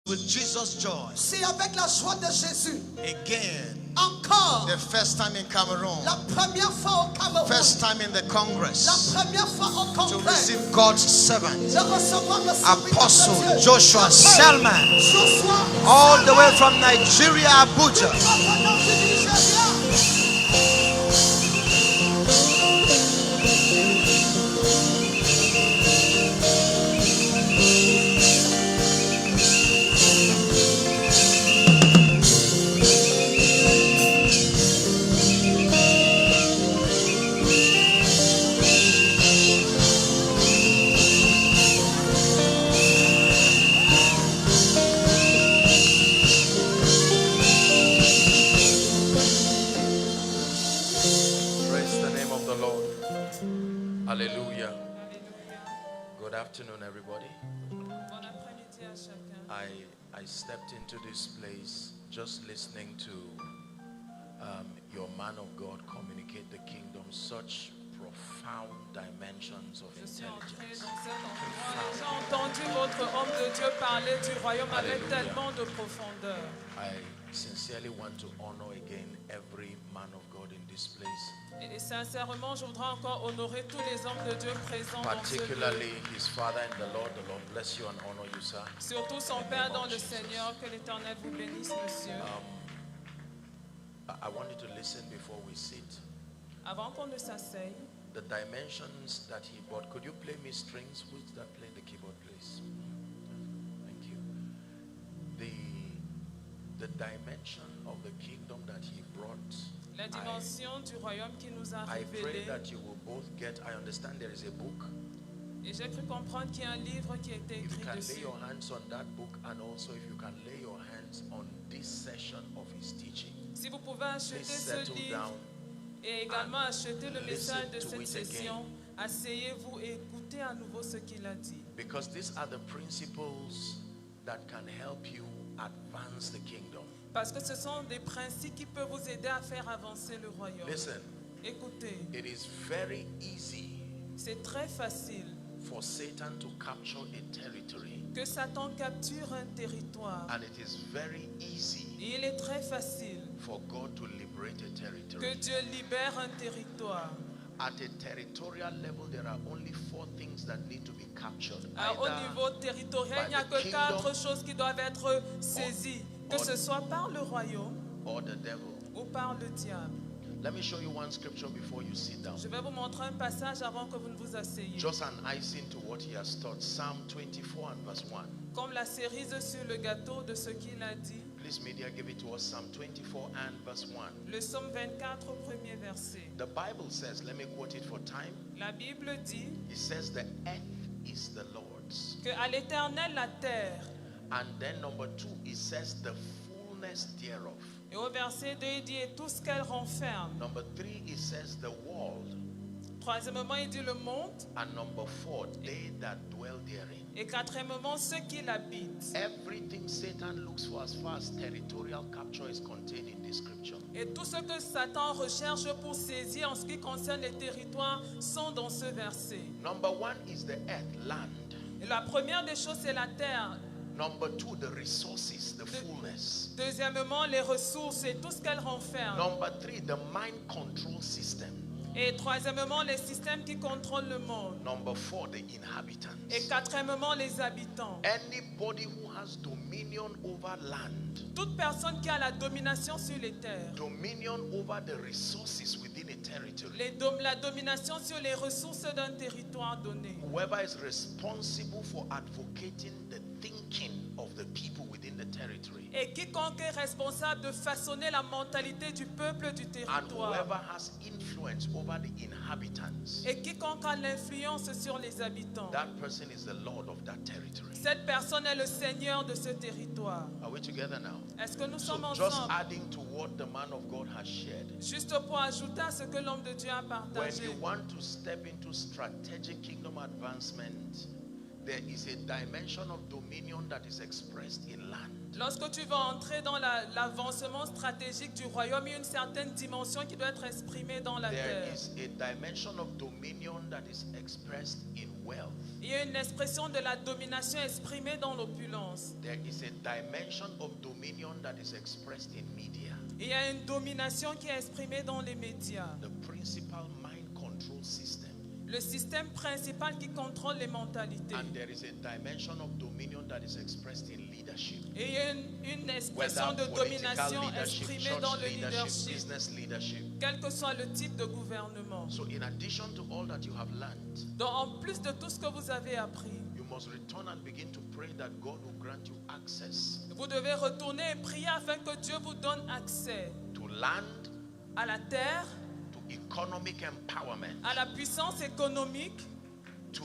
with Jesus' joy. C'est avec la joie de Jésus. Again. Encore. The first time in Cameroon. La première fois au Cameroun. First time in the Congress. La première fois au Congrès. To receive God's servant. De recevoir le serviteur Apostle de Dieu. Joshua Selman. Joshua All the way from Nigeria, Abuja. Hallelujah. Good afternoon, everybody. I stepped into this place just listening to your man of God communicate the kingdom, such profound dimensions of intelligence. J'ai entendu votre homme de Dieu parler du royaume avec tellement de profondeur. I sincerely want to honor again every man of God in this place. Et sincèrement, je voudrais encore honorer tous les hommes de Dieu présents dans ce lieu. Particularly his father in the Lord. The Lord bless you and honor you, sir. Surtout son père dans le Seigneur. Que l'Éternel vous bénisse, monsieur. I want you to listen before we sit. Avant qu'on ne s'asseye, The dimensions that he brought. Could you play me strings? Who's that playing the keyboard, please? Thank you. The dimension of the kingdom that he brought. la dimension du royaume qui nous a I pray révélé. that you will both get. I understand there is a book. Et j'ai cru comprendre qu'il y a un livre qui a été If you écrit can lay dessus. your hands on that book, and also if you can lay your hands on this session of his teaching. Si vous pouvez acheter Please ce settle livre down. et également acheter le message de listen to cette it session, asseyez-vous et écoutez à nouveau ce qu'il a dit. Because these are the principles that can help you advance the kingdom. Parce que ce sont des principes qui peuvent vous aider à faire avancer le royaume. Listen, Écoutez, it is very easy c'est très facile for Satan to capture a territory, que Satan capture un territoire. and it is very easy Et il est très facile for God to liberate a que territory. Dieu libère un territoire. At a territorial level, there are only 4 things that need to be captured. Au Either niveau territorial, il n'y a by the que kingdom 4 choses qui doivent être saisies. Que ce soit par le royaume or the devil. ou par le diable. Let me show you one scripture before you sit down. Je vais vous montrer un passage avant que vous ne vous asseyez. Just an icing to what he has taught. Psalm 24 and verse 1. Comme la cerise sur le gâteau de ce qu'il a dit. Please, media, give it to us. Psalm 24 and verse 1. Le psaume 24 au premier verset. The Bible says, let me quote it for time. La Bible dit It says, the earth is the Lord's. que à l'Éternel la terre. And then number 2, it says, the fullness thereof. Et au verset 2, il dit et tout ce qu'elle renferme. Number 3, it says, the world. Troisièmement, il dit le monde. And number 4, they that dwell therein. Et quatrièmement, ceux qui l'habitent. Everything Satan looks for as far as territorial capture is contained in this scripture. Et tout ce que Satan recherche pour saisir en ce qui concerne les territoires sont dans ce verset. Number 1 is the earth, land. Et la première des choses, c'est la terre. Number 2, the resources, the fullness. Deuxièmement, les ressources et tout ce qu'elles renferment. Number 3, the mind control system. Et troisièmement, les systèmes qui contrôlent le monde. Number 4, the inhabitants. Et quatrièmement, les habitants. Anybody who has dominion over land, Toute personne qui a la domination sur les terres. dominion over the resources within a territory, La domination sur les ressources d'un territoire donné. whoever is responsible for advocating the thinking of the people within the territory, Et quiconque est responsable de façonner la mentalité du peuple du and territoire. whoever has influence over the inhabitants, Et quiconque a l'influence sur les habitants. that person is the Lord of that territory. Cette personne est le Seigneur de ce territoire. Are we together now? Est-ce que nous So sommes just ensemble? adding to what the man of God has shared. Juste pour ajouter à ce que l'homme de Dieu a When partagé. you want to step into strategic kingdom advancement, there is a dimension of dominion that is expressed in land. Lorsque tu vas entrer dans l'avancement stratégique du royaume, il y a une certaine dimension qui doit être exprimée dans la There terre. is a dimension of dominion that is expressed in wealth. Il y a une expression de la domination exprimée dans l'opulence. There is a dimension of dominion that is expressed in media. Il y a une domination qui est exprimée dans les médias. The principal mind control system. Le système principal qui contrôle les mentalités. And there is a dimension of dominion that is expressed in leadership. Et il y a une expression Whether de political domination leadership, exprimée church dans le leadership, leadership, business leadership. quel que soit le type de gouvernement. So in addition to all that you have learned, Donc, en plus de tout ce que vous avez appris, you must return and begin to pray that God will grant you access vous devez retourner et prier afin que Dieu vous donne accès to land, à la terre, to economic empowerment, à la puissance économique, to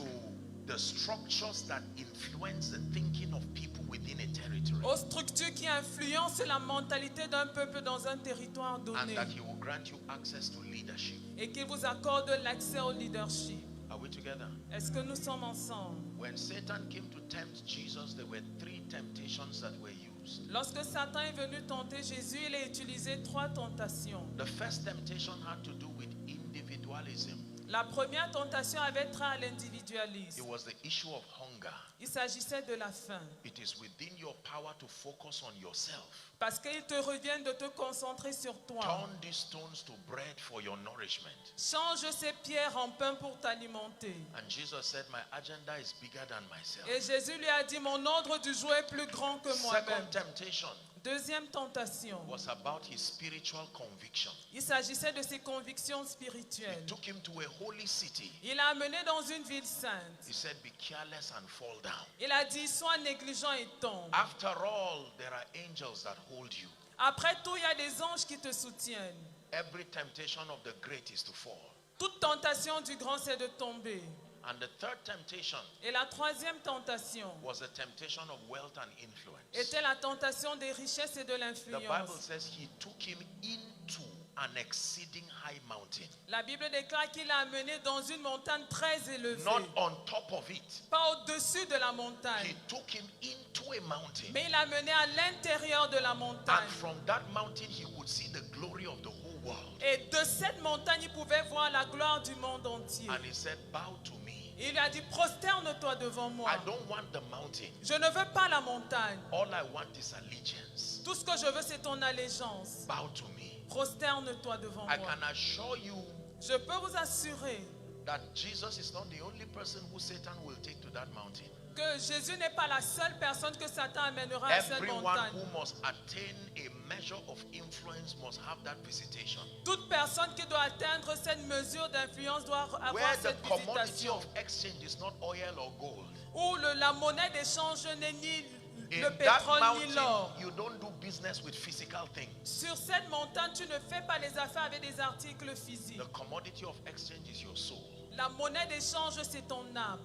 the structures that influence the thinking of people within a territory, aux structures qui influencent la mentalité d'un peuple dans un territoire and donné, that He will grant you access to leadership. et qu'il vous accorde l'accès au leadership. Are we together? Est-ce que nous sommes ensemble? When Satan came to tempt Jesus, there were 3 temptations that were used. Lorsque Satan est venu tenter Jésus, il a utilisé 3 tentations. The first temptation had to do with individualism. La première tentation avait trait à It l'individualisme. was the issue of hunger. Il s'agissait de la faim. It is within your power to focus on yourself. Parce qu'il te revient de te concentrer sur toi. Turn these stones to bread for your nourishment. Change ces pierres en pain pour t'alimenter. And Jesus said, my agenda is bigger than myself. Et Jésus lui a dit, mon ordre du jour est plus grand que moi-même. Second temptation Deuxième tentation, was about his spiritual conviction. il s'agissait de ses convictions He spirituelles. took him to a holy city. Il l'a amené dans une ville sainte. He said, be careless and fall down. Il a dit, sois négligent et tombe. After all, there are angels that hold you. Après tout, il y a des anges qui te soutiennent. Every temptation of the great is to fall. Toute tentation du grand, c'est de tomber. And the third temptation Et la troisième tentation was the temptation of wealth and influence. était la tentation des richesses et de The Bible l'influence. says he took him into an exceeding high mountain. La Bible déclare qu'il l'a amené dans une montagne très élevée. Not on top of it. Pas au-dessus de la He montagne, took him into a mountain. mais il l'a amené à l'intérieur de la And montagne. from that mountain he could see the glory of the whole world. Et de cette montagne, il pouvait voir la gloire du monde entier. And he said, bow to me. Il lui a dit, prosterne-toi devant moi. I don't want the mountain. Je ne veux pas la montagne. All I want is allegiance. Tout ce que je veux, c'est ton allégeance. Bow to me. Prosterne-toi devant I moi. can assure you Je peux vous assurer that Jesus is not the only person who Satan will take to that mountain. que Jésus n'est pas la seule personne que Satan amènera à cette Everyone montagne. who must attain a measure of influence must have that visitation. Toute personne qui doit atteindre cette mesure d'influence doit avoir Where the cette commodity visitation. of exchange is not oil or gold. Où la monnaie d'échange n'est ni In le that pétrole ni mountain, l'or. you don't do business with physical things. Sur cette montagne, tu ne fais pas les affaires avec des articles physiques. The commodity of exchange is your soul. La monnaie d'échange, c'est ton âme.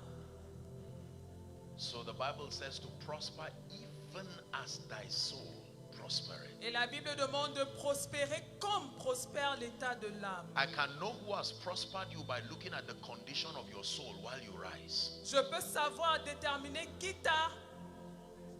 So the Bible says to prosper even as thy soul prospereth. Et la Bible demande de prospérer comme prospère l'état de l'âme. I can know who has prospered you by looking at the condition of your soul while you rise. Je peux savoir déterminer qui t'a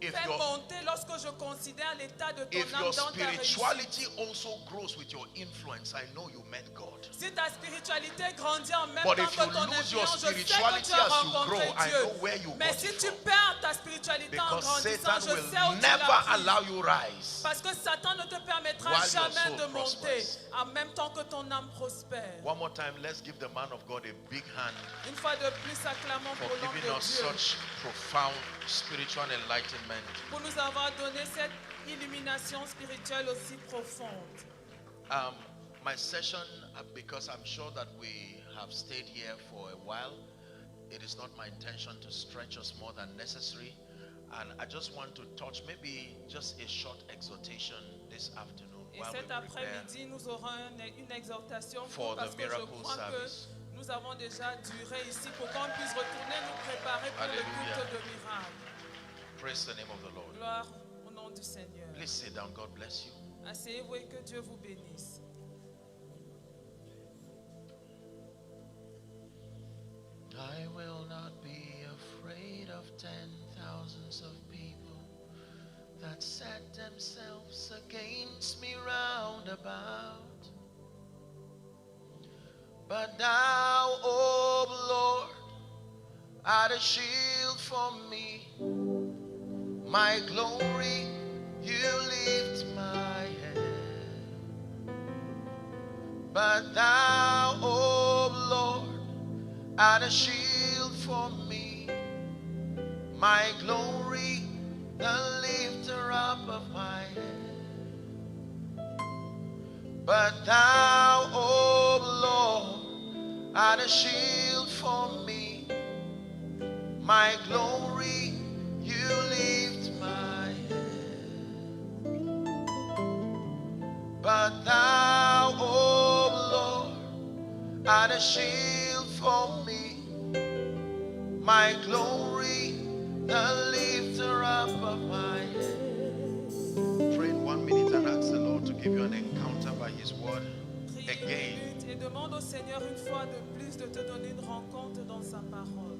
If fait your, monter lorsque je considère l'état de ton if âme your dans ta réussite. spirituality also grows with your influence, I know you met God. Si ta spiritualité grandit en même But temps if que you ton lose your influence, je sais que spirituality tu as as you rencontré grow, I Dieu. know where you Mais got si it tu from. perds ta spiritualité en Because grandissant, Satan je sais où will tu l'as never pris. allow you rise. Parce que Satan ne te permettra While your jamais soul de monter prospers. en même temps que ton âme prospère. One more time, let's give the man of God a big hand Une fois de plus, acclamons for pour l'homme giving de us Dieu, such profound spiritual enlightenment. pour nous avoir donné cette illumination spirituelle aussi profonde. My session, because I'm sure that we have stayed here for a while, it is not my intention to stretch us more than necessary. And I just want to touch maybe just a short exhortation this afternoon Et while we cet prepare. après-midi, nous aurons une exhortation for parce the que je miracle crois service. que nous avons déjà duré ici pour qu'on puisse retourner nous préparer pour Alléluia. le culte de miracle. Praise the name of the Lord. Gloire au nom du Seigneur. Please sit down. God bless you. Asseyez-vous et que Dieu vous bénisse. I will not be afraid of 10,000s of people that set themselves against me round about. But thou, O Lord, are a shield for me. My glory, you lift my head. But thou, O Lord, art a shield for me. My glory, the lifter up of my head. But thou, O Lord, art a shield for me. My glory, you lift my head. But thou, O Lord, art a shield for me. My glory, the lifter up of my head. Pray in 1 minute and ask the Lord to give you an encounter by His word Prie again. 1 minute et demande au Seigneur une fois de plus de te donner une rencontre dans sa parole.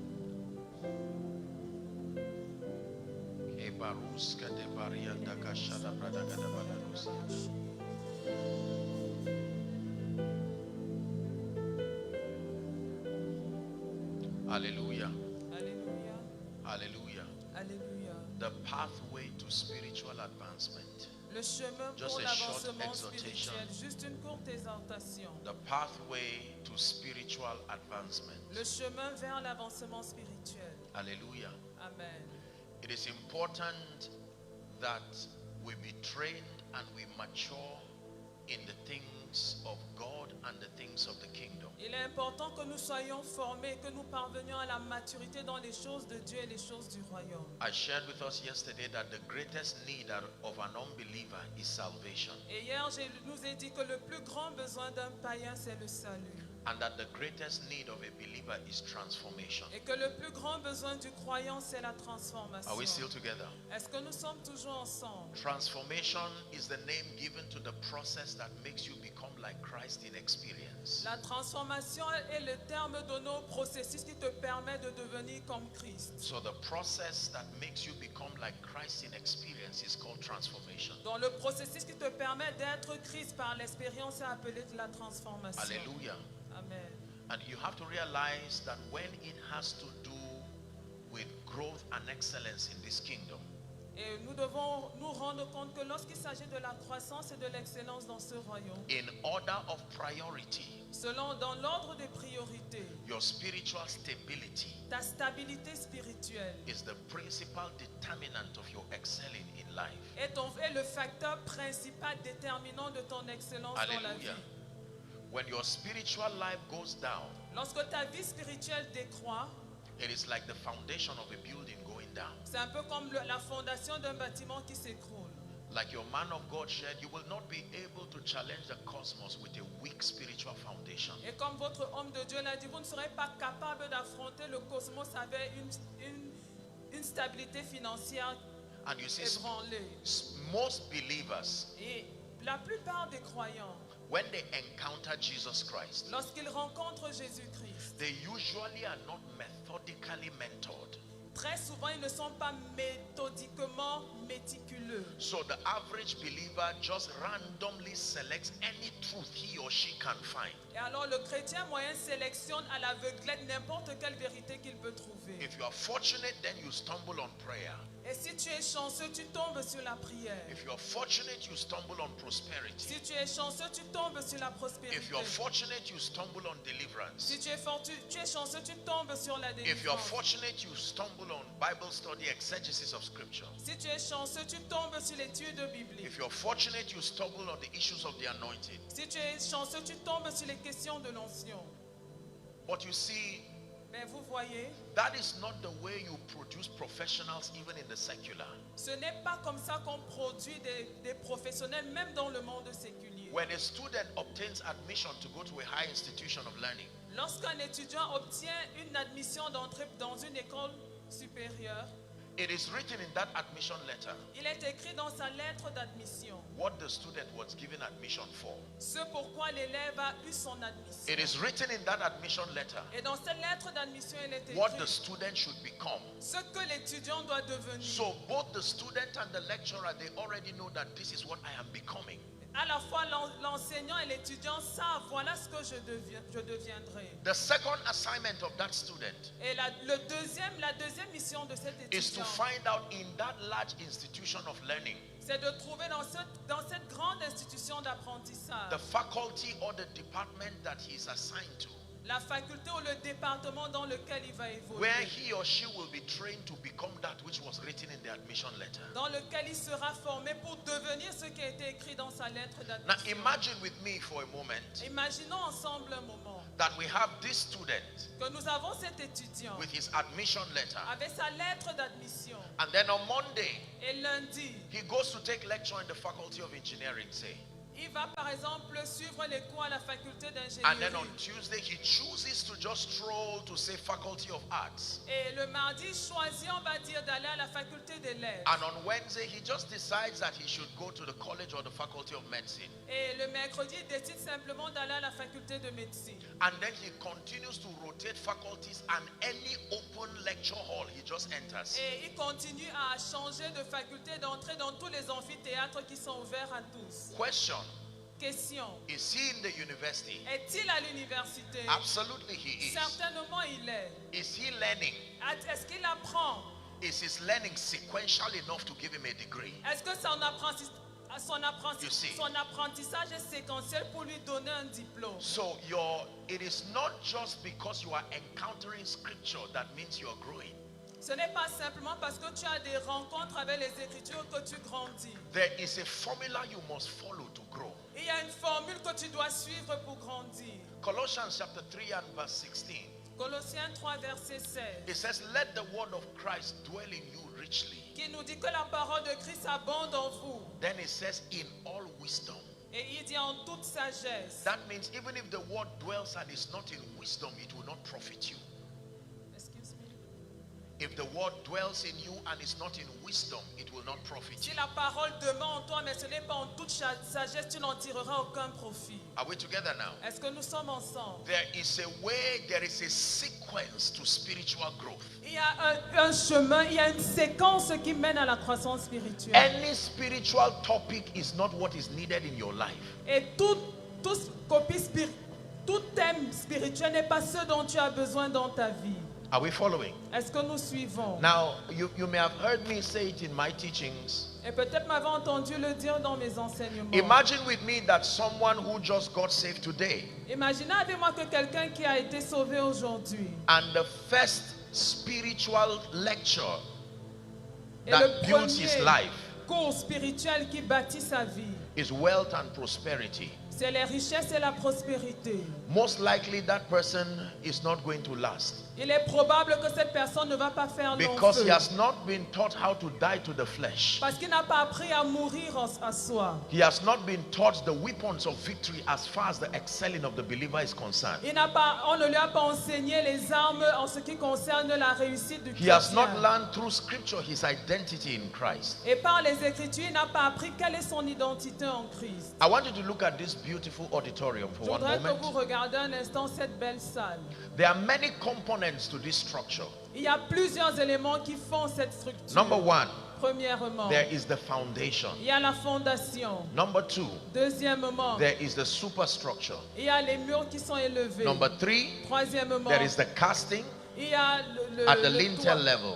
Hallelujah. Alléluia. Hallelujah. Alléluia. The pathway to spiritual advancement. Le chemin Just pour a short l'avancement exhortation. spirituel. Juste une courte exhortation. The pathway to spiritual advancement. Le chemin vers l'avancement spirituel. Hallelujah. Amen. It is important that we be trained and we mature in the things of God and the things of the kingdom. Il est important que nous soyons formés, que nous parvenions à la maturité dans les choses de Dieu et les choses du royaume. I shared with us yesterday that the greatest need of an unbeliever is salvation, Et hier, je nous ai dit que le plus grand besoin d'un païen, c'est le salut. and that the greatest need of a believer is transformation. Et que le plus grand besoin du croyant, c'est la transformation. Are we still together? Est-ce que nous sommes toujours ensemble? Transformation is the name given to the process that makes you become like Christ in experience. La transformation est le terme donné au processus qui te permet de devenir comme Christ. So the process that makes you become like Christ in experience is called transformation. Donc le processus qui te permet d'être Christ par l'expérience est appelé la transformation. Hallelujah. Amen. And you have to realize that when it has to do with growth and excellence in this kingdom, Et nous devons nous rendre compte que lorsqu'il s'agit de la croissance et de l'excellence dans ce royaume, in order of priority, dans l'ordre des priorités, your spiritual stability ta stabilité spirituelle is the principal determinant of your excelling in life. est le facteur principal déterminant de ton excellence dans la vie. Hallelujah. When your spiritual life goes down, Lorsque ta vie spirituelle décroît, it is like the foundation of a building going down. c'est un peu comme la fondation d'un bâtiment qui s'écroule. Like your man of God shared, you will not be able to challenge the cosmos with a weak spiritual foundation. Et comme votre homme de Dieu l'a dit, vous ne serez pas capable d'affronter le cosmos avec une stabilité financière And you see, ébranlée. most believers, Et la plupart des croyants, when they encounter Jesus Christ, lorsqu'ils rencontrent Jésus-Christ, they usually are not methodically mentored. très souvent, ils ne sont pas méthodiquement méticuleux. So the average believer just randomly selects any truth he or she can find. Et alors, le chrétien moyen sélectionne à l'aveuglette n'importe quelle vérité qu'il peut trouver. If you are fortunate, then you stumble on prayer. Et si tu es chanceux, tu tombes sur la prière. If you are fortunate, you stumble on prosperity. Si tu es chanceux, tu tombes sur la prospérité. If you are fortunate, you stumble on deliverance. Si tu es chanceux, tu tombes sur la If you are délivrance. fortunate, you stumble on Bible study, exegesis of scripture. Si tu es chanceux, tu tombes sur l'étude biblique. If you are fortunate, you stumble on the issues of the anointing. Si tu es chanceux, tu tombes sur les questions de l'onction. But you see, Mais vous voyez, that is not the way you produce professionals even in the secular. ce n'est pas comme ça qu'on produit des professionnels, même dans le monde séculier. When a student obtains admission to go to a high institution of learning, Lorsqu'un étudiant obtient une admission d'entrée dans une école supérieure, it is written in that admission letter il est écrit dans sa lettre d'admission what the student was given admission for. ce pourquoi l'élève a eu son admission. It is written in that admission letter Et dans cette lettre d'admission, il est what the écrit student should become. ce que l'étudiant doit devenir. So both the student and the lecturer, they already know that this is what I am becoming. à la fois l'enseignant et l'étudiant savent, voilà ce que je deviendrai. The second assignment of that student Et la deuxième mission de cet is to étudiant, find out in that large institution of learning c'est de trouver dans cette grande institution d'apprentissage the faculty or the department that he is assigned to, la faculté ou le département dans lequel il va évoluer, where he or she will be trained to become that which was written in the admission letter. dans lequel il sera formé pour devenir ce qui a été écrit dans sa lettre Now d'admission. imagine with me for a moment Imaginons ensemble un moment that we have this student que nous avons cet étudiant with his admission letter, avec sa lettre d'admission, and then on Monday et lundi, he goes to take lecture in the faculty of engineering, say, il va par exemple suivre les cours à la faculté and then on d'ingénierie. Tuesday he chooses to just stroll to say faculty of arts, Et le mardi, choisit, on va dire, d'aller à la faculté des lettres. and on Wednesday he just decides that he should go to the college or the faculty of medicine, Et le mercredi, il décide simplement d'aller à la faculté de médecine. and then he continues to rotate faculties, and any open lecture hall he just enters. Et il continue à changer de faculté, d'entrer dans tous les amphithéâtres qui sont ouverts à tous. Question: Question, is he in the university? est-il à l'université? Absolutely he is. Certainement il est. Is he learning? Est-ce qu'il apprend? Is his learning sequential enough to give him a degree? Est-ce que You see. son apprentissage est séquentiel pour lui donner un diplôme? So it is not just because you are encountering scripture that means you are growing. Ce n'est pas simplement parce que tu as des rencontres avec les Écritures que tu grandis. There is a formula you must follow to grow. Il y a une formule que tu dois suivre pour grandir. Colossians chapter 3 and verse 16. Colossiens 3, verset 16, It says, let the word of Christ dwell in you richly. qui nous dit que la parole de Christ abonde en vous. Then it says, in all wisdom. Et il dit en toute sagesse. That means even if the word dwells and is not in wisdom, it will not profit you. Excuse me. If the word dwells in you and is not in wisdom, it will not profit Si you. la parole demeure en toi, mais ce n'est pas en toute sagesse, tu n'en tireras aucun profit. Are we together now? Est-ce que nous sommes ensemble? There is a way, there is a sequence to spiritual growth. Il y a un chemin, il y a une séquence qui mène à la croissance spirituelle. Any spiritual topic is not what is needed in your life. Et tout thème spirituel n'est pas ce dont tu as besoin dans ta vie. Are we following? Est-ce que nous suivons? Now, you may have heard me say it in my teachings. Et peut-être m'avez entendu le dire dans mes enseignements. Imagine with me that someone who just got saved today, Imaginez avec moi que quelqu'un qui a été sauvé aujourd'hui, and the first spiritual lecture et that le builds his premier life cours spirituel qui bâtit sa vie, is wealth and prosperity. c'est les richesses et la prospérité. Most likely that person is not going to last Il est probable que cette personne ne va pas faire long because feu. he has not been taught how to die to the flesh. Parce qu'il n'a pas appris à mourir à soi. He has not been taught the weapons of victory as far as the excelling of the believer is concerned. On ne lui a pas enseigné les armes en ce qui concerne la réussite du He has not chrétien. learned through scripture his identity in Christ. Et par les Écritures, il n'a pas appris quelle est son identité en Christ. I want you to look at this beautiful auditorium for Je one voudrais que vous moment. regardiez un instant cette belle salle. There are many components to this structure. Il y a plusieurs éléments qui font cette structure. Number one, Premièrement, there is the foundation. il y a la fondation. Number two, Deuxièmement, there is the superstructure. il y a les murs qui sont élevés. Number three, Troisièmement, there is the casting il y a at the le lintel toit, level.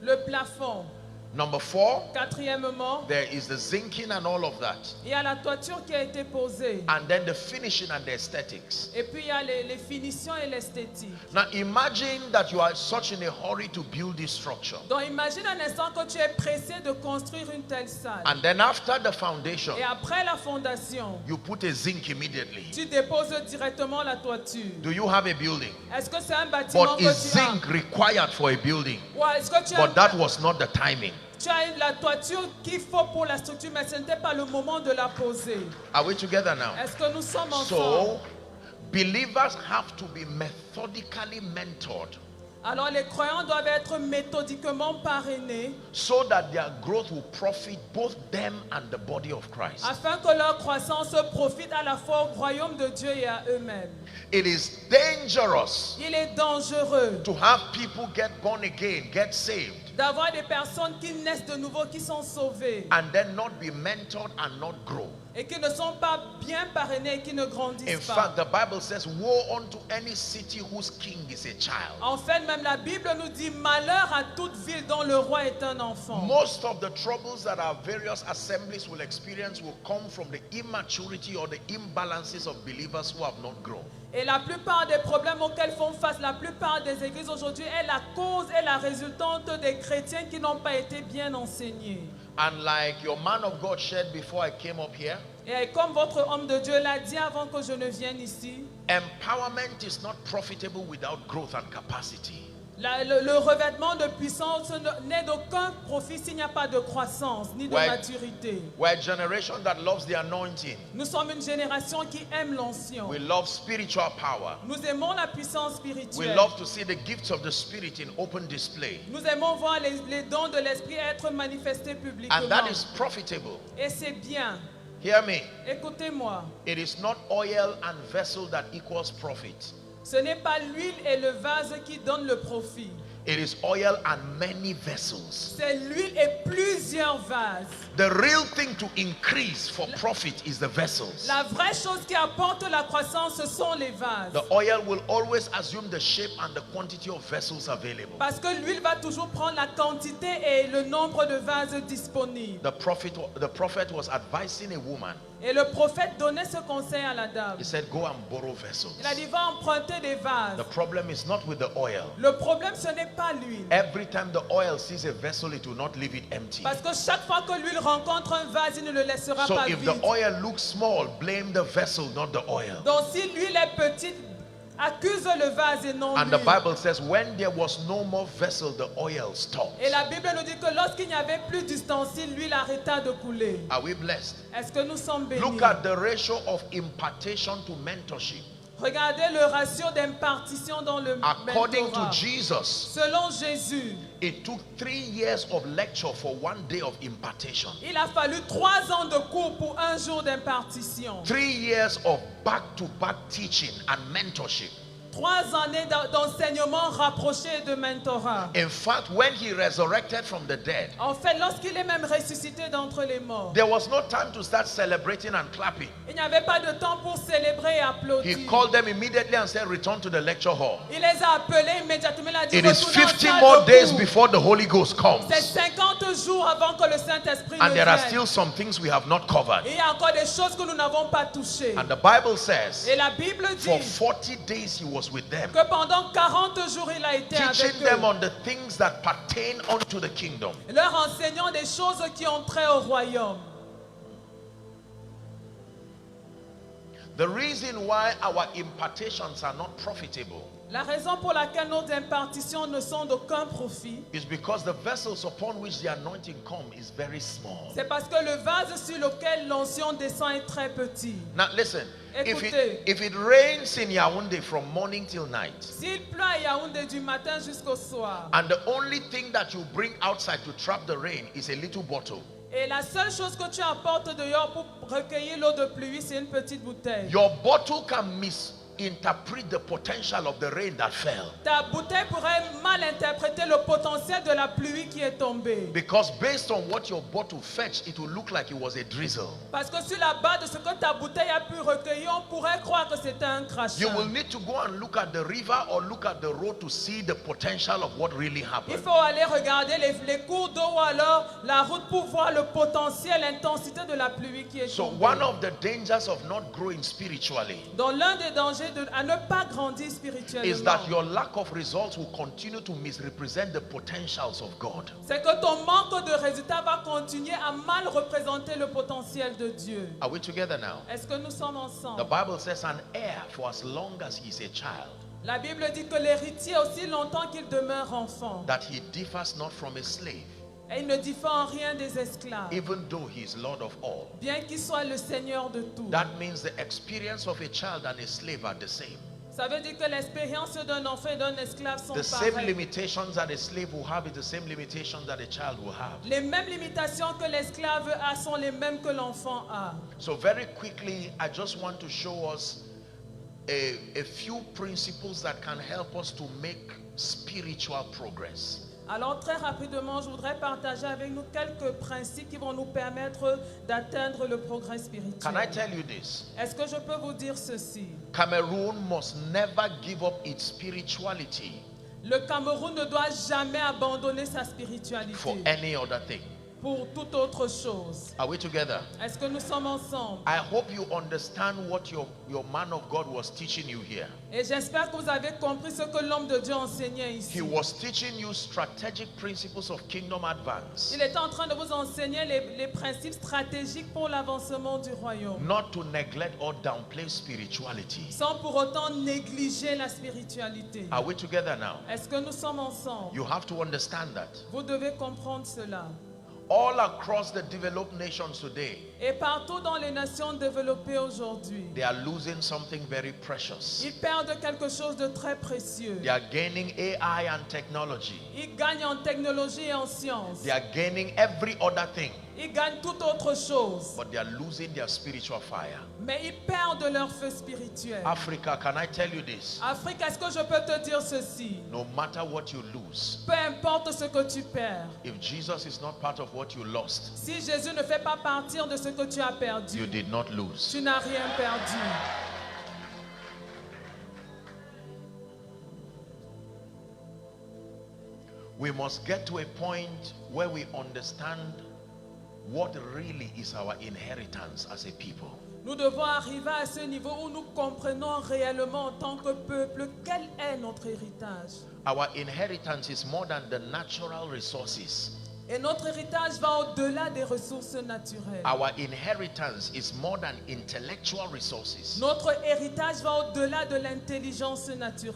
le plafond. Number four, Quatrièmement, there is the zinking and all of that. il y a la toiture qui a été posée. And then the finishing and the aesthetics. Et puis il y a les finitions et l'esthétique. Now imagine that you are such in a hurry to build this structure. Donc imagine un instant que tu es pressé de construire une telle salle. And then after the foundation, Et après la fondation, you put a zinc immediately. tu déposes directement la toiture. Do you have a building? Est-ce que c'est un bâtiment But que is tu as? zinc required for a building? Ou est-ce que tu as, But that was not the timing. tu as la toiture qu'il faut pour la structure, mais ce n'était pas le moment de la poser. Are we together now? Est-ce que nous sommes ensemble? So, believers have to be methodically mentored Alors les croyants doivent être méthodiquement parrainés so that their growth will profit both them and the body of Christ. afin que leur croissance profite à la fois au royaume de Dieu et à eux-mêmes. It is dangerous Il est dangereux to have people get born again, get saved, d'avoir des personnes qui naissent de nouveau, qui sont sauvées, and then not be mentored and not grow. et qui ne sont pas bien parrainés et qui ne grandissent In pas. fact, the Bible says, woe unto any city whose king is a child. En fait, même la Bible nous dit malheur à toute ville dont le roi est un enfant. Most of the troubles that our various assemblies will experience will come from the immaturity or the imbalances of believers who have not grown. Et la plupart des problèmes auxquels font face la plupart des églises aujourd'hui est la cause et la résultante des chrétiens qui n'ont pas été bien enseignés. And like your man of God shared before I came up here, Et comme votre homme de Dieu l'a dit avant que je ne vienne ici, empowerment is not profitable without growth and capacity. le revêtement de puissance n'est d'aucun profit s'il n'y a pas de croissance ni de maturité. We're a generation that loves the anointing. Nous sommes une génération qui aime l'onction. We love spiritual power. Nous aimons la puissance We spirituelle. love to see the gifts of the Spirit in open display. Nous aimons voir les dons de l'esprit être manifestés publiquement. And that is profitable. Et c'est bien. Hear me. Écoutez-moi. It is not oil and vessel that equals profit. Ce n'est pas l'huile et le vase qui donnent le profit. It is oil and many vessels. C'est l'huile et plusieurs vases. The real thing to increase for profit is the vessels. La vraie chose qui apporte la croissance, ce sont les vases. The oil will always assume the shape and the quantity of vessels available. Parce que l'huile va toujours prendre la quantité et le nombre de vases disponibles. The prophet was advising a woman. Et le prophète donnait ce conseil à la dame. He said, go and borrow vessels. Il a dit, va emprunter des vases. The problem is not with the oil. Le problème, ce n'est pas l'huile. Every time the oil sees a vessel, it will not leave it empty. Parce que chaque fois que l'huile rencontre un vase, il ne le laissera So pas if vide. the oil looks small, blame the vessel, not the oil. Donc si l'huile est petite, accuse le vase et non And the l'huile. Bible says, when there was no more vessel, the oil stopped. Et la Bible nous dit que lorsqu'il n'y avait plus d'ustensile, l'huile arrêta de couler. Are we blessed? Est-ce que nous sommes bénis? Look at the ratio of impartation to mentorship. Regardez le ratio d'impartition dans le According to mentorat. Jesus, Selon Jésus, it took 3 years of lecture for 1 day of impartation. il a fallu 3 ans de cours pour un jour d'impartition. 3 years of back-to-back teaching and mentorship. 3 années d'enseignement rapproché et de mentorat. In fact, when he resurrected from the dead, En fait, lorsqu'il est même ressuscité d'entre les morts, there was no time to start celebrating and clapping. il n'y avait pas de temps pour célébrer et applaudir. He called them immediately and said, return to the lecture hall. Il les a appelés immédiatement. Il a dit, It is retournez en 50 salle more de days cours. before the Holy Ghost comes. C'est 50 jours avant que le Saint-Esprit ne And there are vienne. still some things we have not covered. Et il y a encore des choses que nous n'avons pas touchées. And the Bible says, Et la Bible for dit 40 days he was with them, que pendant 40 jours, il a été teaching avec them eux, on the things that pertain unto the kingdom. leur enseignant des choses qui ont trait au royaume. The reason why our impartations are not profitable La raison pour laquelle nos impartitions ne sont d'aucun profit, is because the vessels upon which the anointing come is very small. c'est parce que le vase sur lequel l'onction descend est très petit. Now listen, Écoutez. if it rains in Yaoundé from morning till night, S'il pleut à Yaoundé du matin jusqu'au soir, and the only thing that you bring outside to trap the rain is a little bottle, et la seule chose que tu apportes dehors pour recueillir l'eau de pluie, c'est une petite bouteille. your bottle can misinterpret the potential of the rain that fell. Ta bouteille pourrait mal interpréter le potentiel de la pluie qui est tombée. Because based on what your bottle fetched, it will look like it was a drizzle. Parce que sur la base de ce que ta bouteille a pu recueillir, on pourrait croire que c'était un crachat. You will need to go and look at the river or look at the road to see the potential of what really Il happened. faut aller regarder les cours d'eau ou alors la route pour voir le potentiel, l'intensité de la pluie qui est So tombée. one of the dangers of not growing spiritually Donc l'un des dangers à ne pas grandir is spirituellement, that your lack of results will continue to misrepresent the potentials of God. c'est que ton manque de résultats va continuer à mal représenter le potentiel de Dieu. Are we together now? Est-ce que nous sommes The ensemble? Bible says an heir for as long as he is a child, La Bible dit que l'héritier, aussi longtemps qu'il demeure enfant, that he differs not from a slave, et il ne diffère en rien des esclaves, even though he is Lord of all. bien qu'il soit le Seigneur de tout. That means the experience of a child and a slave are the same. Ça veut dire que l'expérience d'un enfant et d'un esclave sont The same pareilles. limitations that a slave will have is the same limitations that a child will have. Les mêmes limitations que l'esclave a sont les mêmes que l'enfant a. So very quickly, I just want to show us a few principles that can help us to make spiritual progress. Alors très rapidement, je voudrais partager avec nous quelques principes qui vont nous permettre d'atteindre le progrès spirituel. Can I tell you this? Est-ce que je peux vous dire ceci? Cameroon must never give up its spirituality Le Cameroun ne doit jamais abandonner sa spiritualité for any other thing. pour toute autre chose. Are we together? Est-ce que nous sommes ensemble? I hope you understand what your man of God was teaching you here. Et j'espère que vous avez compris ce que l'homme de Dieu enseignait ici. He was teaching you strategic principles of kingdom advance. Il était en train de vous enseigner les principes stratégiques pour l'avancement du royaume. Not to neglect or downplay spirituality. Sans pour autant négliger la spiritualité. Are we together now? Est-ce que nous sommes ensemble? You have to understand that. Vous devez comprendre cela. All across the developed nations today, Et partout dans les nations développées aujourd'hui, they are losing something very precious. ils perdent quelque chose de très précieux. They are gaining AI and technology. Ils gagnent en technologie et en science. They are gaining every other thing, Ils gagnent toute autre chose. but they are losing their spiritual fire. Mais ils perdent leur feu spirituel. Africa, can I tell you this? Afrique, est-ce que je peux te dire ceci? No matter what you lose, Peu importe ce que tu perds. if Jesus is not part of what you lost, Si Jésus ne fait pas partir de ce que tu as you perdu, did not lose. tu n'as rien perdu. We must get to a point where we understand what really is our inheritance as a people. Nous devons arriver à ce niveau où nous comprenons réellement en tant que peuple quel est notre héritage. Our inheritance is more than the natural resources. Et notre héritage va au-delà des ressources naturelles. Our inheritance is more than intellectual resources. Notre héritage va au-delà de l'intelligence naturelle.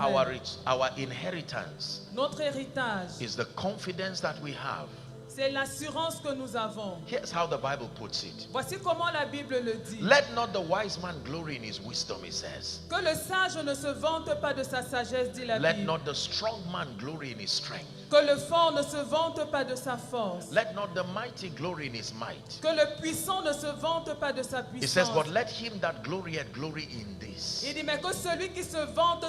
Our inheritance Notre héritage, is the confidence that we have. c'est l'assurance que nous avons. Here's how the Bible puts it. Voici comment la Bible le dit. Let not the wise man glory in his wisdom, he says. Que le sage ne se vante pas de sa sagesse, dit la Let Bible. not the strong man glory in his strength. Que le fort ne se vante pas de sa force. Let not the mighty glory in his might. Que le puissant ne se vante pas de sa He says, but puissance. let him that glorieth glory in this, Il dit, mais que celui qui se vante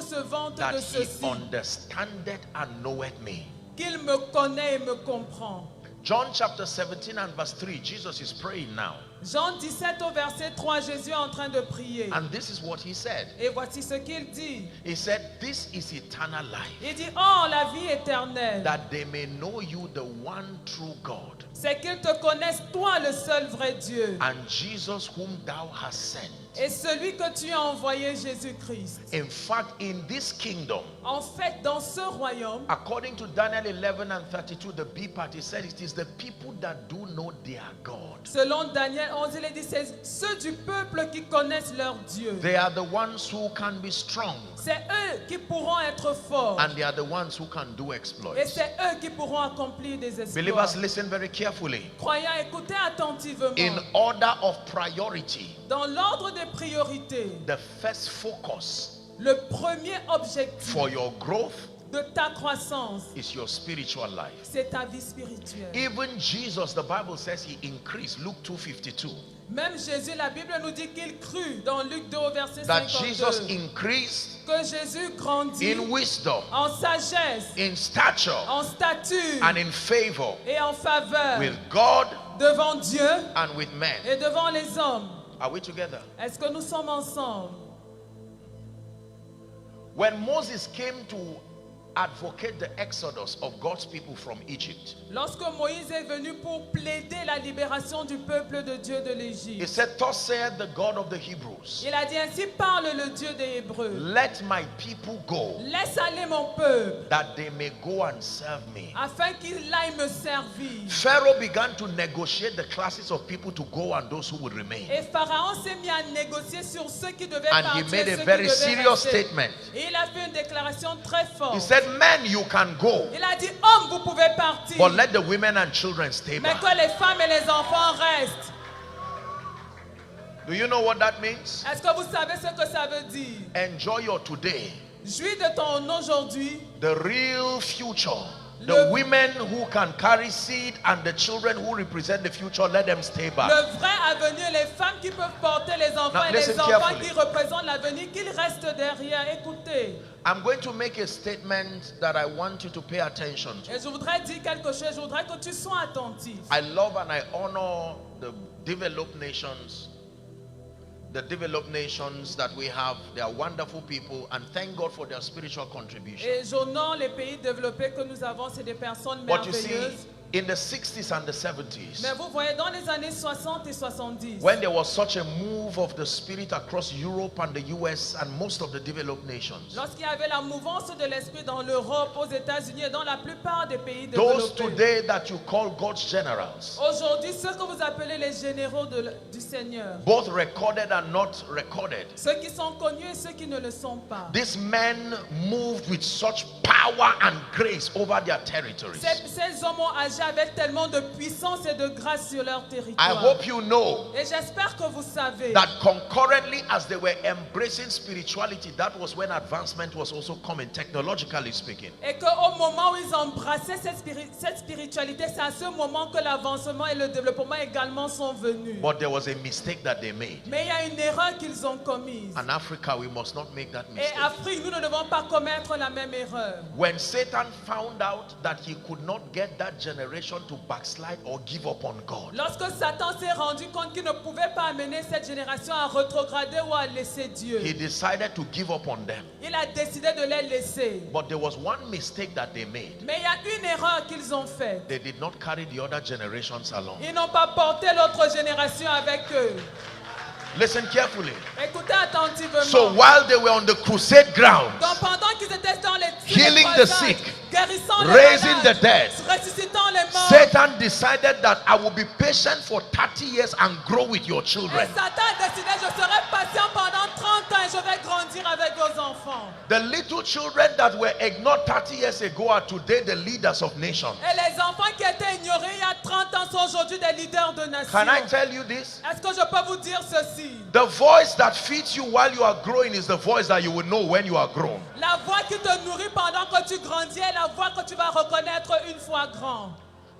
that de he ceci, understandeth and knoweth me. qu'il me connaît et me comprend. John chapter 17 and verse 3, Jesus is praying now. Jean 17 au verset 3, Jésus est en train de prier. And this is what he said. Et voici ce qu'il dit. He said, this is eternal life, Il dit, oh, la vie éternelle, that they may know you, the one true God, c'est qu'ils te connaissent, toi, le seul vrai Dieu, and Jesus whom thou hast sent. et celui que tu as envoyé, Jésus-Christ. In fact, in this kingdom, En fait, dans ce royaume, according to Daniel 11 and 32, the B part, he said it is the people that do know their God. selon Daniel 11, il est dit, c'est ceux du peuple qui connaissent leur Dieu. They are the ones who can be strong, C'est eux qui pourront être forts. and they are the ones who can do Et exploits. c'est eux qui pourront accomplir des exploits. Believers, listen very carefully. Croyants, écoutez attentivement. In order of priority, Dans l'ordre des priorités, the first focus le premier objectif for your growth de ta croissance, is your spiritual life. c'est ta vie spirituelle. Even Jesus, the Bible says he increased. Luke 2:52. Même Jésus, la Bible nous dit qu'il crut dans Luc 2 au verset That Jesus 52. increased Que Jésus grandit in wisdom, en sagesse, in stature, en stature and in favor et en faveur with God devant Dieu and with men. et devant les hommes. Are we together? Est-ce que nous sommes ensemble? When Moses came to advocate the exodus of God's people from Egypt, Lorsque Moïse est venu pour plaider la libération du peuple de Dieu de he l'Égypte, said, thus saith the God of the Hebrews, il a dit ainsi parle le Dieu des Hébreux. let my people go, Laisse aller mon peuple that they may go and serve me. afin qu'il aille me servir. Pharaoh began to negotiate the classes of people to go and those who would remain. Et Pharaon s'est mis à négocier sur ceux qui devaient And partir he made et a ceux very qui devaient serious rester. statement. Et il a fait une déclaration très forte. He said, men, you can go, Il a dit, hommes, vous pouvez partir, but let the women and children stay mais back. que les femmes et les enfants restent. Do you know what that means? Est-ce que vous savez ce que ça veut dire? Enjoy your today, Jouis de ton aujourd'hui, the real future. The women who can carry seed and the children who represent the future, let them stay back. le vrai avenir, les femmes qui peuvent porter les enfants Now, et les listen enfants carefully. qui représentent l'avenir, qu'ils restent derrière. Écoutez. I'm going to make a statement that I want you to pay attention to. Et je voudrais dire quelque chose, je voudrais que tu sois attentif. I love and I honor the developed nations. The developed nations that we have, they are wonderful people, and thank God for their spiritual contribution. Et j'honore les pays développés que nous avons, c'est des personnes But you see, merveilleuses. in the 60s and the 70s, Mais vous voyez, dans les années 60 et 70, when there was such a move of the Spirit across Europe and the US and most of the developed nations, lorsqu'il y avait la mouvance de l'esprit dans l'Europe, aux États-Unis et dans la plupart des pays those développés, today that you call God's generals, aujourd'hui, ceux que vous appelez les généraux du Seigneur, both recorded and not recorded, ceux qui sont connus et ceux qui ne le sont pas, these men moved with such power and grace over their territories. ces hommes ont agi avec tellement de puissance et de grâce sur leur I territoire. hope you know Et j'espère que vous savez that concurrently as they were embracing spirituality, that was when advancement was also coming, technologically speaking. et qu'au moment où ils embrassaient cette spiritualité, c'est à ce moment que l'avancement et le développement également sont venus. But there was a mistake that they made. Mais il y a une erreur qu'ils ont commise. In Africa, we must not make that Et mistake. Afrique, nous ne devons pas commettre la même erreur. When Satan found out that he could not get that generation to backslide or give up on God, Lorsque Satan s'est rendu compte qu'il ne pouvait pas amener cette génération à rétrograder ou à laisser Dieu, he decided to give up on them. il a décidé de les laisser. But there was one mistake that they made. Mais il y a une erreur qu'ils ont faite. They did not carry the other generations along. Ils n'ont pas porté l'autre génération avec eux. Listen carefully. Écoutez attentivement. So while they were on the crusade grounds, Donc pendant qu'ils étaient dans les healing the sick, guérissant les raising malades, the dead, ressuscitant les morts, Satan decided that I will be patient for 30 years and grow with your et children. Satan a décidé, je serai patient pendant 30 ans et je vais grandir avec vos enfants. The little children that were ignored 30 years ago are today the leaders of nations. Et les enfants qui étaient ignorés il y a 30 ans sont aujourd'hui des leaders de nations. Can I tell you this? Est-ce que je peux vous dire ceci? The voice that feeds you while you are growing is the voice that you will know when you are grown. La voix qui te nourrit pendant que tu grandis est la voix que tu vas reconnaître une fois grand.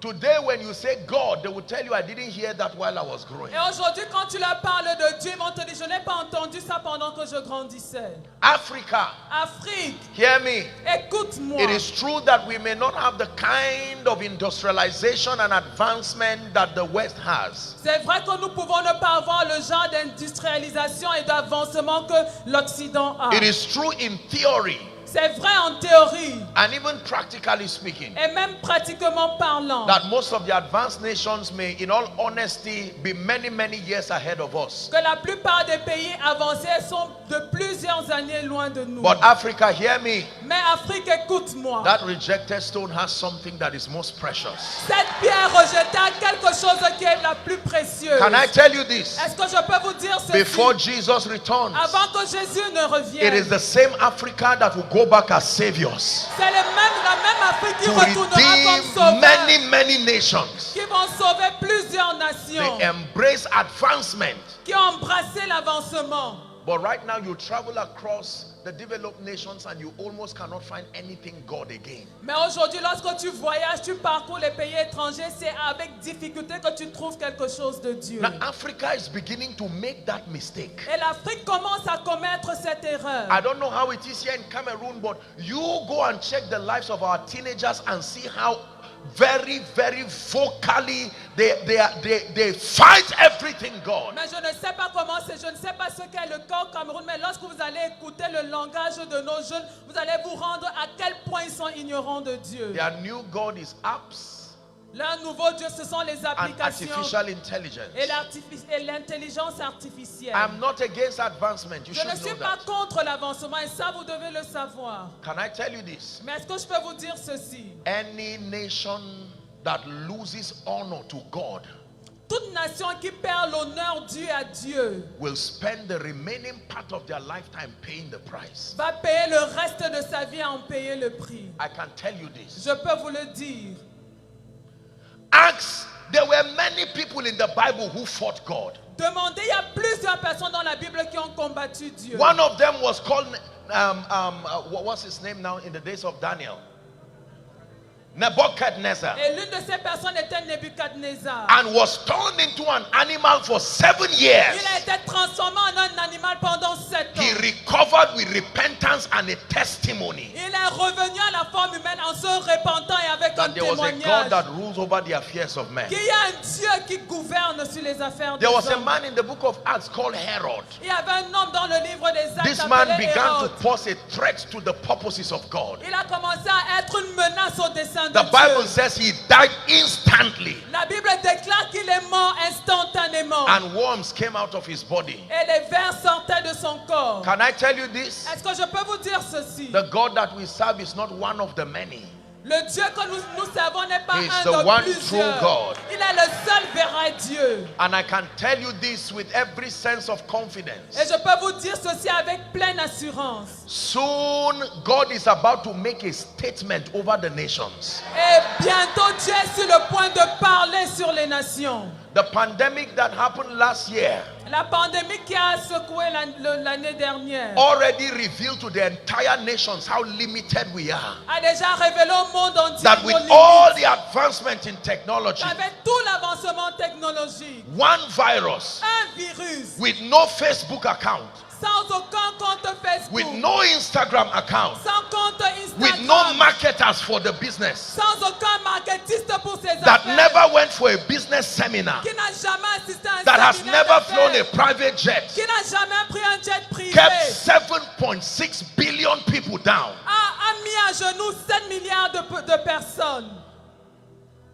Today when you say God, they will tell you I didn't hear that while I was growing. Et aujourd'hui, quand tu leur parles de Dieu, ils vont te dire, je n'ai pas entendu ça pendant que je grandissais. Africa, Afrique, hear me. écoute-moi. It is true that we may not have the kind of industrialization and advancement that the West has. C'est vrai que nous pouvons ne pas avoir le genre d'industrialisation et d'avancement que l'Occident a. It is true in theory C'est vrai en théorie and even practically speaking et même pratiquement parlant that most of the advanced nations may, in all honesty, be many, many years ahead of us. que la plupart des pays avancés sont de plusieurs années loin de nous. But Africa, hear me, Mais Afrique, écoute-moi. that rejected stone has something that is most precious. Cette pierre rejetée a quelque chose qui est la plus précieuse. Can I tell you this? Est-ce que je peux vous dire ceci? Before Jesus returns, Avant que Jésus ne it revienne, is the same Africa that will go back as saviors c'est la même Afrique qui to retournera comme redeem sauveur, many, many nations. qui vont sauver plusieurs nations, They embrace advancement. qui ont embrassé l'avancement. But right now you travel across the developed nations and you almost cannot find anything God again. Mais aujourd'hui, lorsque tu voyages, tu parcours les pays étrangers, c'est avec difficulté que tu trouves quelque chose de Dieu. Now Africa is beginning to make that mistake. Et l'Afrique commence à commettre cette erreur. I don't know how it is here in Cameroon, but you go and check the lives of our teenagers and see how very, very vocally they fight everything God. Mais je ne sais pas comment c'est, je ne sais pas ce qu'est le cas au Cameroun, mais lorsque vous allez écouter le langage de nos jeunes, vous allez vous rendre à quel point ils sont ignorants de Dieu. Their new God is apps Leur nouveau Dieu, ce sont les and applications artificial intelligence. et l'intelligence artificielle. I'm not against advancement. You Je should ne suis know pas that. contre l'avancement et ça, vous devez le savoir. Can I tell you this? Mais est-ce que je peux vous dire ceci? Any nation that loses honor to God Toute nation qui perd l'honneur dû à Dieu will spend the remaining part of their lifetime paying the price. va payer le reste de sa vie à en payer le prix. I can tell you this. Je peux vous le dire. Acts, there were many people in the Bible who fought God. Demandez, il y a plusieurs personnes dans la Bible qui ont combattu Dieu. One of them was called, what's his name now in the days of Daniel? Nebuchadnezzar, Et l'une de ces personnes était Nebuchadnezzar. and was turned into an animal for 7 years. Il a été transformé en un animal pendant 7 He ans. recovered with repentance and a testimony Il est revenu à la forme humaine en se repentant et avec un that there was a God témoignage. that rules over the affairs of men. Qu'il y a un Dieu qui gouverne sur les affaires des There was a hommes. man in the book of Acts called Herod. Il y avait un homme dans le livre des Actes This man appelé began to Hérode. pose a threat to the purposes of God. Il a commencé à être une menace au dessein de The Bible Dieu. says he died instantly, La Bible déclare qu'il est mort instantanément. and worms came out of his body. Et les vers sortaient de son corps. Can I tell you this? Est-ce que je peux vous dire ceci? The God that we serve is not one of the many. Le Dieu que nous servons n'est pas He is un the de one plusieurs. true God. Il est le seul vrai Dieu. And I can tell you this with every sense of confidence. Et je peux vous dire ceci avec pleine assurance. Soon, God is about to make a statement over the nations. Et bientôt Dieu est sur le point de parler sur les nations. The pandemic that happened last year La pandémie qui a secoué l'année dernière already revealed to the entire nations how limited we are. a déjà révélé au monde entier That nos with limites. all the advancement in technology, Avec tout l'avancement technologique, one virus un virus with no Facebook account, sans aucun compte Facebook, with no Instagram account, sans compte with no Instagram, marketers for the business, sans aucun marketiste pour ses that affaires, never went for a business seminar, qui n'a jamais assisté à un that has séminaire never d'affaires, flown a private jet, qui n'a jamais pris un jet privé, kept 7.6 billion people down. a mis à genoux 7 milliards de personnes.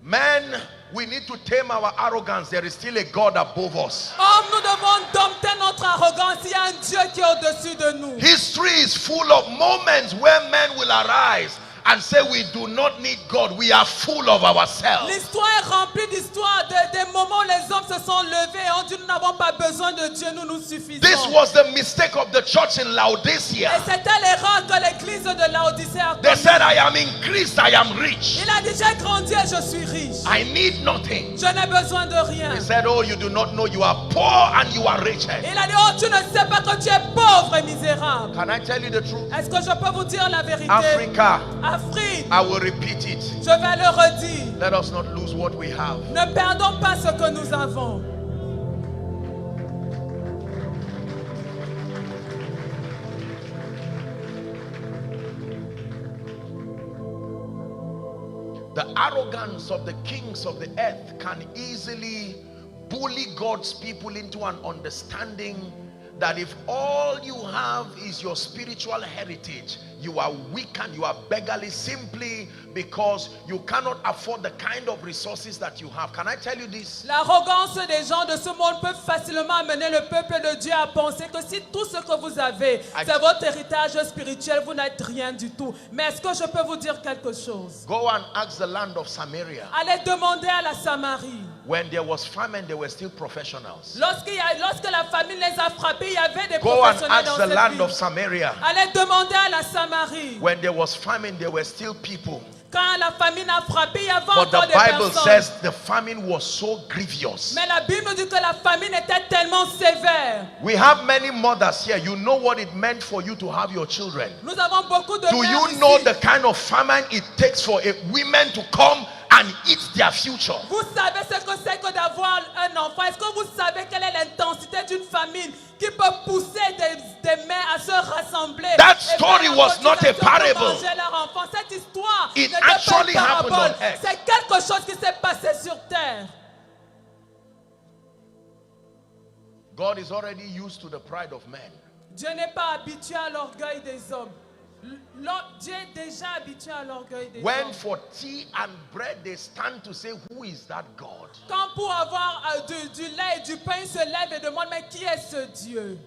Men, we need to tame our arrogance. There is still a God above us. Hommes, nous devons dompter notre arrogance. Il y a un Dieu qui est au-dessus de nous. History is full of moments where men will arise and say we do not need God. We are full of ourselves. L'histoire est remplie d'histoires, des moments où les hommes se sont levés et ont dit nous n'avons pas besoin de Dieu, nous nous suffisons. This was the mistake of the church in Et Laodicea. c'était l'erreur que l'église de Laodicée a They commise. said, I am increased, I am rich. Il a dit j'ai grandi et je suis riche. I need nothing. Je n'ai besoin de rien. He said, oh, you do not know you are poor and you are rich. Il a dit oh tu ne sais pas que tu es pauvre et misérable. Can I tell you the truth? Est-ce que je peux vous dire la vérité? Africa, Afrique, I will repeat it. je vais le redire. Let us not lose what we have. Ne perdons pas ce que nous avons. The arrogance of the kings of the earth can easily bully God's people into an understanding that if all you have is your spiritual heritage, you are weak and you are beggarly simply because you cannot afford the kind of resources that you have. Can I tell you this? L'arrogance des gens de ce monde peut facilement amener le peuple de Dieu à penser que si tout ce que vous avez, c'est votre héritage spirituel, vous n'êtes rien du tout. Mais est-ce que je peux vous dire quelque chose? Go and ask the land of Samaria. Allez demander à la Samarie. When there was famine, they were still professionals. Lorsque la famine les a frappés, il y avait des Go and professionnels dans ask the cette land ville. of Samaria. Allez demander à la Samarie. When there was famine, there were still people. Quand la famine a frappé, il y avait But encore the des Bible personnes. says the famine was so grievous. Mais la Bible dit que la famine était tellement sévère. We have many mothers here. You know what it meant for you to have your children. Nous avons beaucoup de Do mères you ici. know the kind of famine it takes for women to come and eat their future? Vous savez ce que c'est que d'avoir un enfant? Est-ce que vous savez quelle est l'intensité d'une famine qui peut pousser des mères à se rassembler? That et story faire la was not a cotisation pour parable. manger leur enfant? Cette histoire It n'était pas actually une happened parabole. on earth. C'est quelque chose qui s'est passé sur terre. God is already used to the pride of men. Dieu n'est pas habitué à l'orgueil des hommes. Dieu est déjà habitué à l'orgueil des When hommes. for tea and bread they stand to say, who is that God? Quand pour avoir du lait et du pain, ils se lèvent et demandent, mais qui est ce Dieu?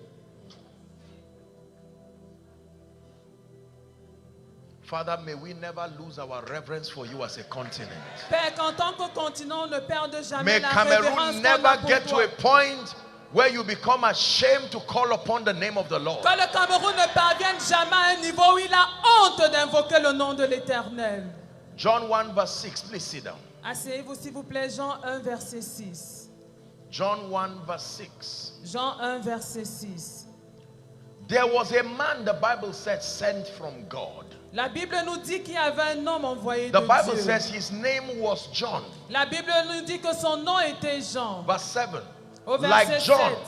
Father, may we never lose our reverence for you as a continent. Père, qu'en tant que continent, on ne perde jamais May la révérence Cameroon qu'on a never pour get to toi. a point where you become ashamed to call upon the name of the Lord. Que le Cameroun ne parvienne jamais à un niveau où il a honte d'invoquer le nom de l'Éternel. John 1 verse 6, please sit down. Asseyez-vous s'il vous plaît, Jean 1 verset 6. John 1 verse 6. Jean 1 verset 6. There was a man, the Bible said, sent from God. La Bible nous dit qu'il y avait un homme envoyé The de Bible Dieu. says his name was John. La Bible nous dit que son nom était Jean. Verse 7. Au verset Like John, 7.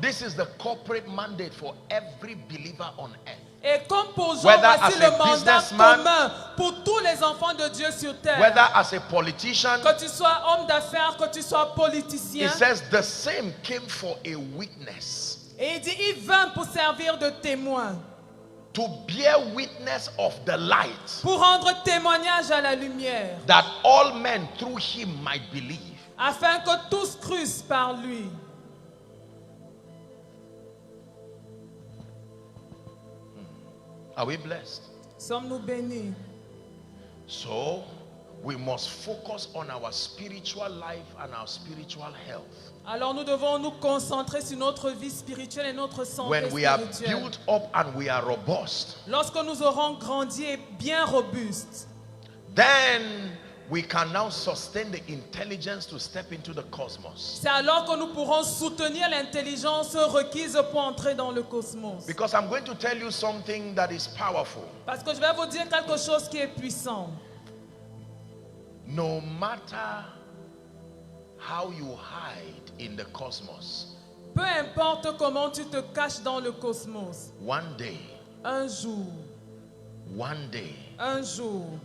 this is the corporate mandate for every believer on earth. Et comme pour Jean, Whether voici as le a mandat businessman, commun pour tous les enfants de Dieu sur terre. Whether as a politician, Que tu sois homme d'affaires, que tu sois politicien. it says the same came for a witness. Et il dit, il vint pour servir de témoin. To bear witness of the light, Pour rendre témoignage à la lumière. that all men through him might believe. Afin que tous crussent par lui. Are we blessed? Sommes-nous bénis? So, we must focus on our spiritual life and our spiritual health. Alors nous devons nous concentrer sur notre vie spirituelle et notre santé When we are spirituelle. built up and we are robust, Lorsque nous aurons grandi et bien robustes, then we can now sustain the intelligence to step into the cosmos. c'est alors que nous pourrons soutenir l'intelligence requise pour entrer dans le cosmos. Because I'm going to tell you something that is powerful. Parce que je vais vous dire quelque chose qui est puissant. No matter how you hide in the cosmos, Peu importe comment tu te caches dans le cosmos, one day, un jour,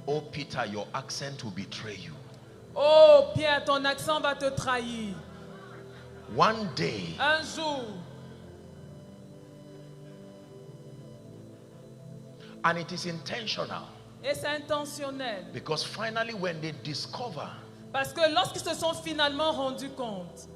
oh Peter, your accent will betray you. oh Pierre, ton accent va te trahir. One day, Un jour, and it is intentional, et c'est intentionnel. because finally when they discover Parce que lorsqu'ils se sont finalement rendus compte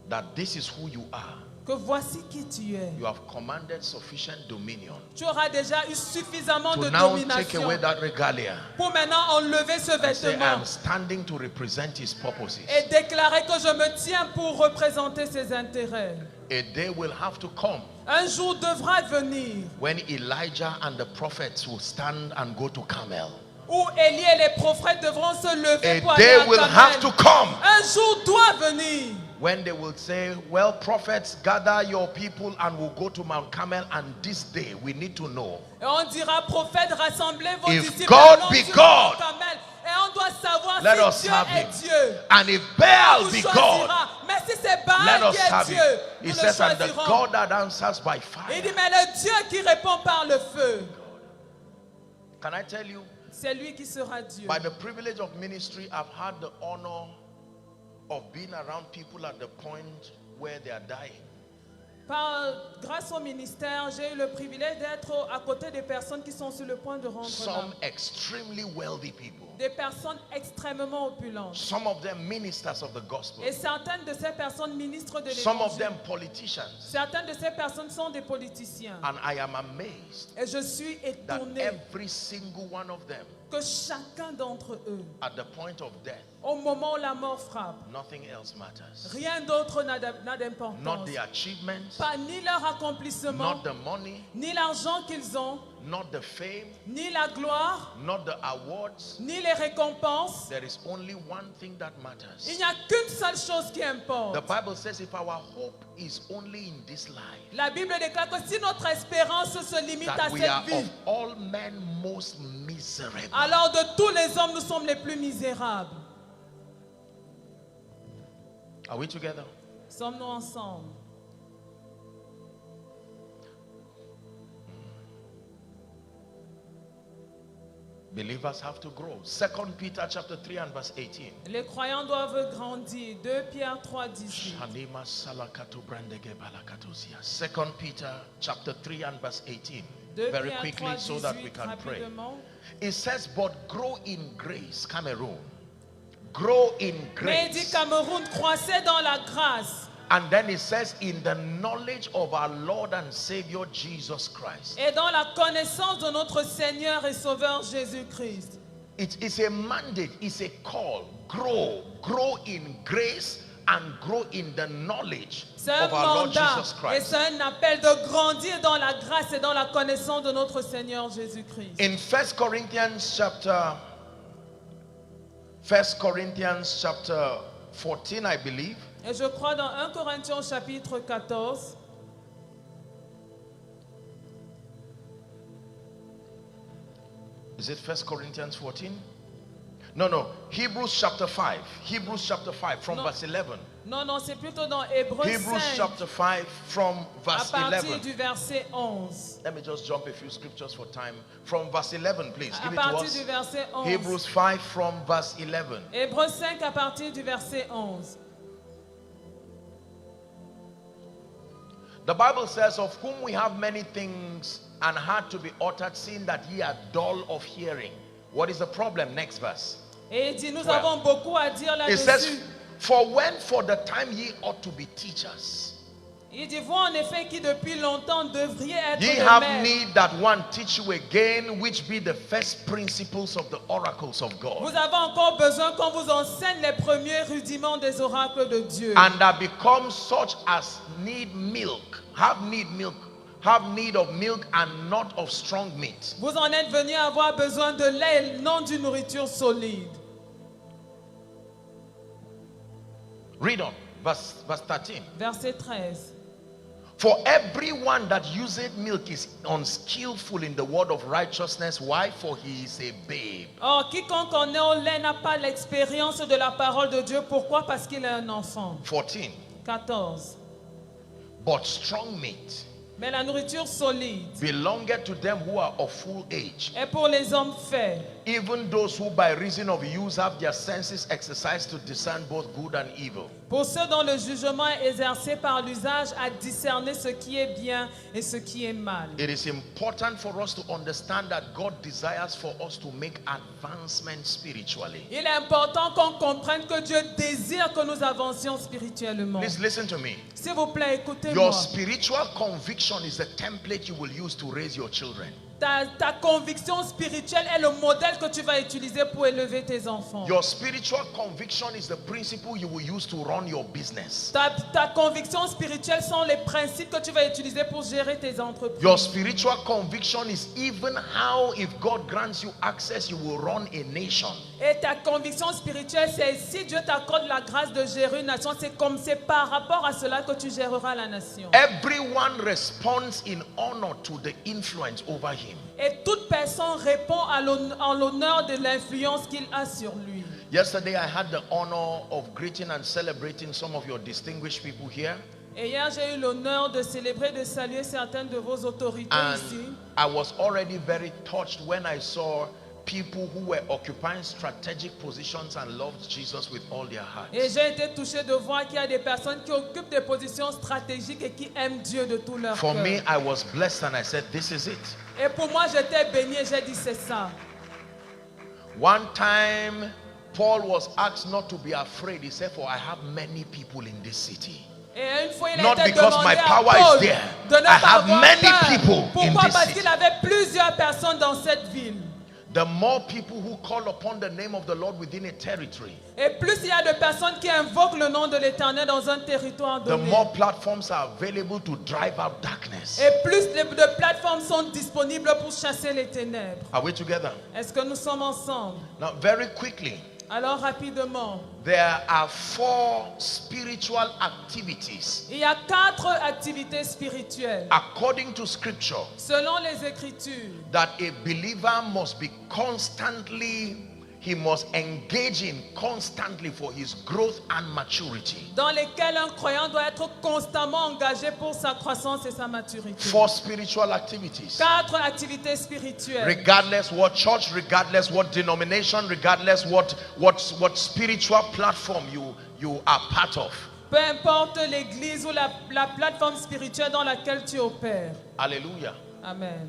that this is who you are, que voici qui tu es, you have commanded sufficient dominion tu auras déjà eu suffisamment to de now take domination away that regalia pour maintenant enlever ce and say, I vêtement am standing to represent his purposes. et déclarer que je me tiens pour représenter ses intérêts. A day will have to come Un jour devra venir when Elijah and the prophets will stand and go to Carmel. où Élie et les prophètes devront se lever pour A aller day à will have to Carmel. come Un jour doit venir when they will say, well, prophets, gather your people and we'll go to Mount Carmel, and this day we need to know et on dira prophètes, rassemblez vos If disciples God allons be sur God, Mont Carmel. Et on doit savoir let us si Dieu have est him. Dieu. And if Baal On be choisira. God, Mais si c'est let Baal us qui est have Dieu, him. nous He le says, and the choisirons. God that answers by Il fire. dit, mais le Dieu qui répond par le feu, Can I tell you, c'est lui qui sera Dieu. by the privilege of ministry, I've had the honor of being around people at the point where they are dying. Grâce au ministère, j'ai eu le privilège d'être à côté des personnes qui sont sur le point de rendre Some l'âme. extremely wealthy people. Des personnes extrêmement opulentes. Some of them ministers of the gospel. Et certaines de ces personnes ministres de Some of l'évangile. them politicians. Certaines de ces personnes sont des politiciens. And I am amazed Et je suis that étonné every single one of them, que chacun d'entre eux, at the point of death, au moment où la mort frappe, nothing else matters. rien d'autre n'a Not d'importance. the achievements, Pas ni leur accomplissement, not the money, ni l'argent qu'ils ont, not the fame, ni la gloire, not the awards. ni les récompenses. There is only one thing that matters. Il n'y a qu'une seule chose qui importe. The Bible says if our hope is only in this life, La Bible déclare que si notre espérance se limite à that we are cette of vie, all men most miserable. alors de tous les hommes, nous sommes les plus misérables. Are we together? Sommes-nous ensemble? Believers have to grow. 2 Peter chapter 3 and verse 18. Les croyants doivent grandir. 2 Pierre 3, 18. 2 Peter chapter 3 and verse 18. 2 Very Pierre quickly 3, so that we 18, can pray. rapidement. It says, but grow in grace, Cameroon. Grow in Mais il dit grace. Cameroun, croissez dans la grâce. And then it says, in the knowledge of our Lord and Savior Jesus Christ. Et dans la connaissance de notre Seigneur et Sauveur Jésus-Christ. It is a mandate, it's a call. Grow. Grow in grace and grow in the knowledge C'est un of our Lord mandat Jesus et Christ. c'est un appel de grandir dans la grâce et dans la connaissance de notre Seigneur Jésus-Christ. In 1 Corinthians chapter 14, I believe. Et je crois dans 1 Corinthiens chapitre 14, Is it 1 Corinthians 14? No. Hebrews chapter 5. Hebrews chapter 5 from Non. verse 11. Non, c'est plutôt dans Hébreux Hebrews 5, chapter 5 from à verse partir 11. du verset 11. Let me just jump a few scriptures for time. From verse 11, please. À Give it to partir us. du verset 11. Hebrews 5 from verse 11. Hébreux 5 à partir du verset 11. The Bible says, of whom we have many things and had to be uttered, seeing that ye are dull of hearing. What is the problem? Next verse. Et il dit, nous 12. avons beaucoup à dire It says, là-dessus. for when for the time ye ought to be teachers, Il dit, vous en effet qui depuis longtemps devriez être ye des have maîtres. need that one teach you again, which be the first principles of the oracles of God, Vous avez encore besoin qu'on vous enseigne les premiers rudiments des oracles de Dieu. and that become such as need milk, have need of milk and not of strong meat. Vous en êtes venus avoir besoin de lait et non d'une nourriture solide. Read on, verse 13. Verset 13. For everyone that useth milk is unskillful in the word of righteousness. Why? For he is a babe. Or, quiconque en est au lait n'a pas l'expérience de la parole de Dieu. Pourquoi? Parce qu'il est un enfant. 14. 14. But strong meat Mais la nourriture solide belongeth to them who are of full age, est pour les hommes faits, even those who by reason of use have their senses exercised to discern both good and evil. pour ceux dont le jugement est exercé par l'usage à discerner ce qui est bien et ce qui est mal. It is important for us to understand that God desires for us to make advancement spiritually. Il est important qu'on comprenne que Dieu désire que nous avancions spirituellement. Please listen to me. S'il vous plaît, écoutez-moi. Your spiritual conviction is the template you will use to raise your children. Ta conviction spirituelle est le modèle que tu vas utiliser pour élever tes enfants. Your spiritual conviction is the principle you will use to run your business. Ta conviction spirituelle sont les principes que tu vas utiliser pour gérer tes entreprises. Your spiritual conviction is even how, if God grants you access, you will run a nation. Et ta conviction spirituelle, c'est si Dieu t'accorde la grâce de gérer une nation, c'est par rapport à cela que tu géreras la nation. Everyone responds in honor to the influence over him. Et toute personne répond en l'honneur de l'influence qu'il a sur lui. Yesterday I had the honor of greeting and celebrating some of your distinguished people here. Et hier, j'ai eu l'honneur de célébrer, de saluer certaines de vos autorités ici. And I was already very touched when I saw people who were occupying strategic positions and loved Jesus with all their hearts. Et j'ai été touché de voir qu'il y a des personnes qui occupent des positions stratégiques et qui aiment Dieu de tout leur For cœur. me, I was blessed and I said, this is it. Et pour moi, j'étais béni et j'ai dit c'est ça. One time, Paul was asked not to be afraid. He said, for I have many people in this city. Et une fois, il a Not été because demandé my à power Paul is there. de ne I pas have avoir many peur. people in Pourquoi? this Parce city. qu'il avait plusieurs personnes dans cette ville. The more people who call upon the name of the Lord within a territory, Et plus il y a de personnes qui invoquent le nom de l'Éternel dans un territoire the donné. more platforms are available to drive out darkness. Et plus de plateformes sont disponibles pour chasser les ténèbres. Are we together? Est-ce que nous sommes ensemble? Now, very quickly, Alors rapidement, there are 4 spiritual activities il y a 4 activités spirituelles according to scripture selon les Écritures that a believer must be he must engage in constantly for his growth and maturity. dans lesquelles un croyant doit être constamment engagé pour sa croissance et sa maturité. 4 spiritual activities. 4 activités spirituelles. Regardless what church, regardless what denomination, regardless what spiritual platform you are part of. Peu importe l'église ou la plateforme spirituelle dans laquelle tu opères. Hallelujah. Amen.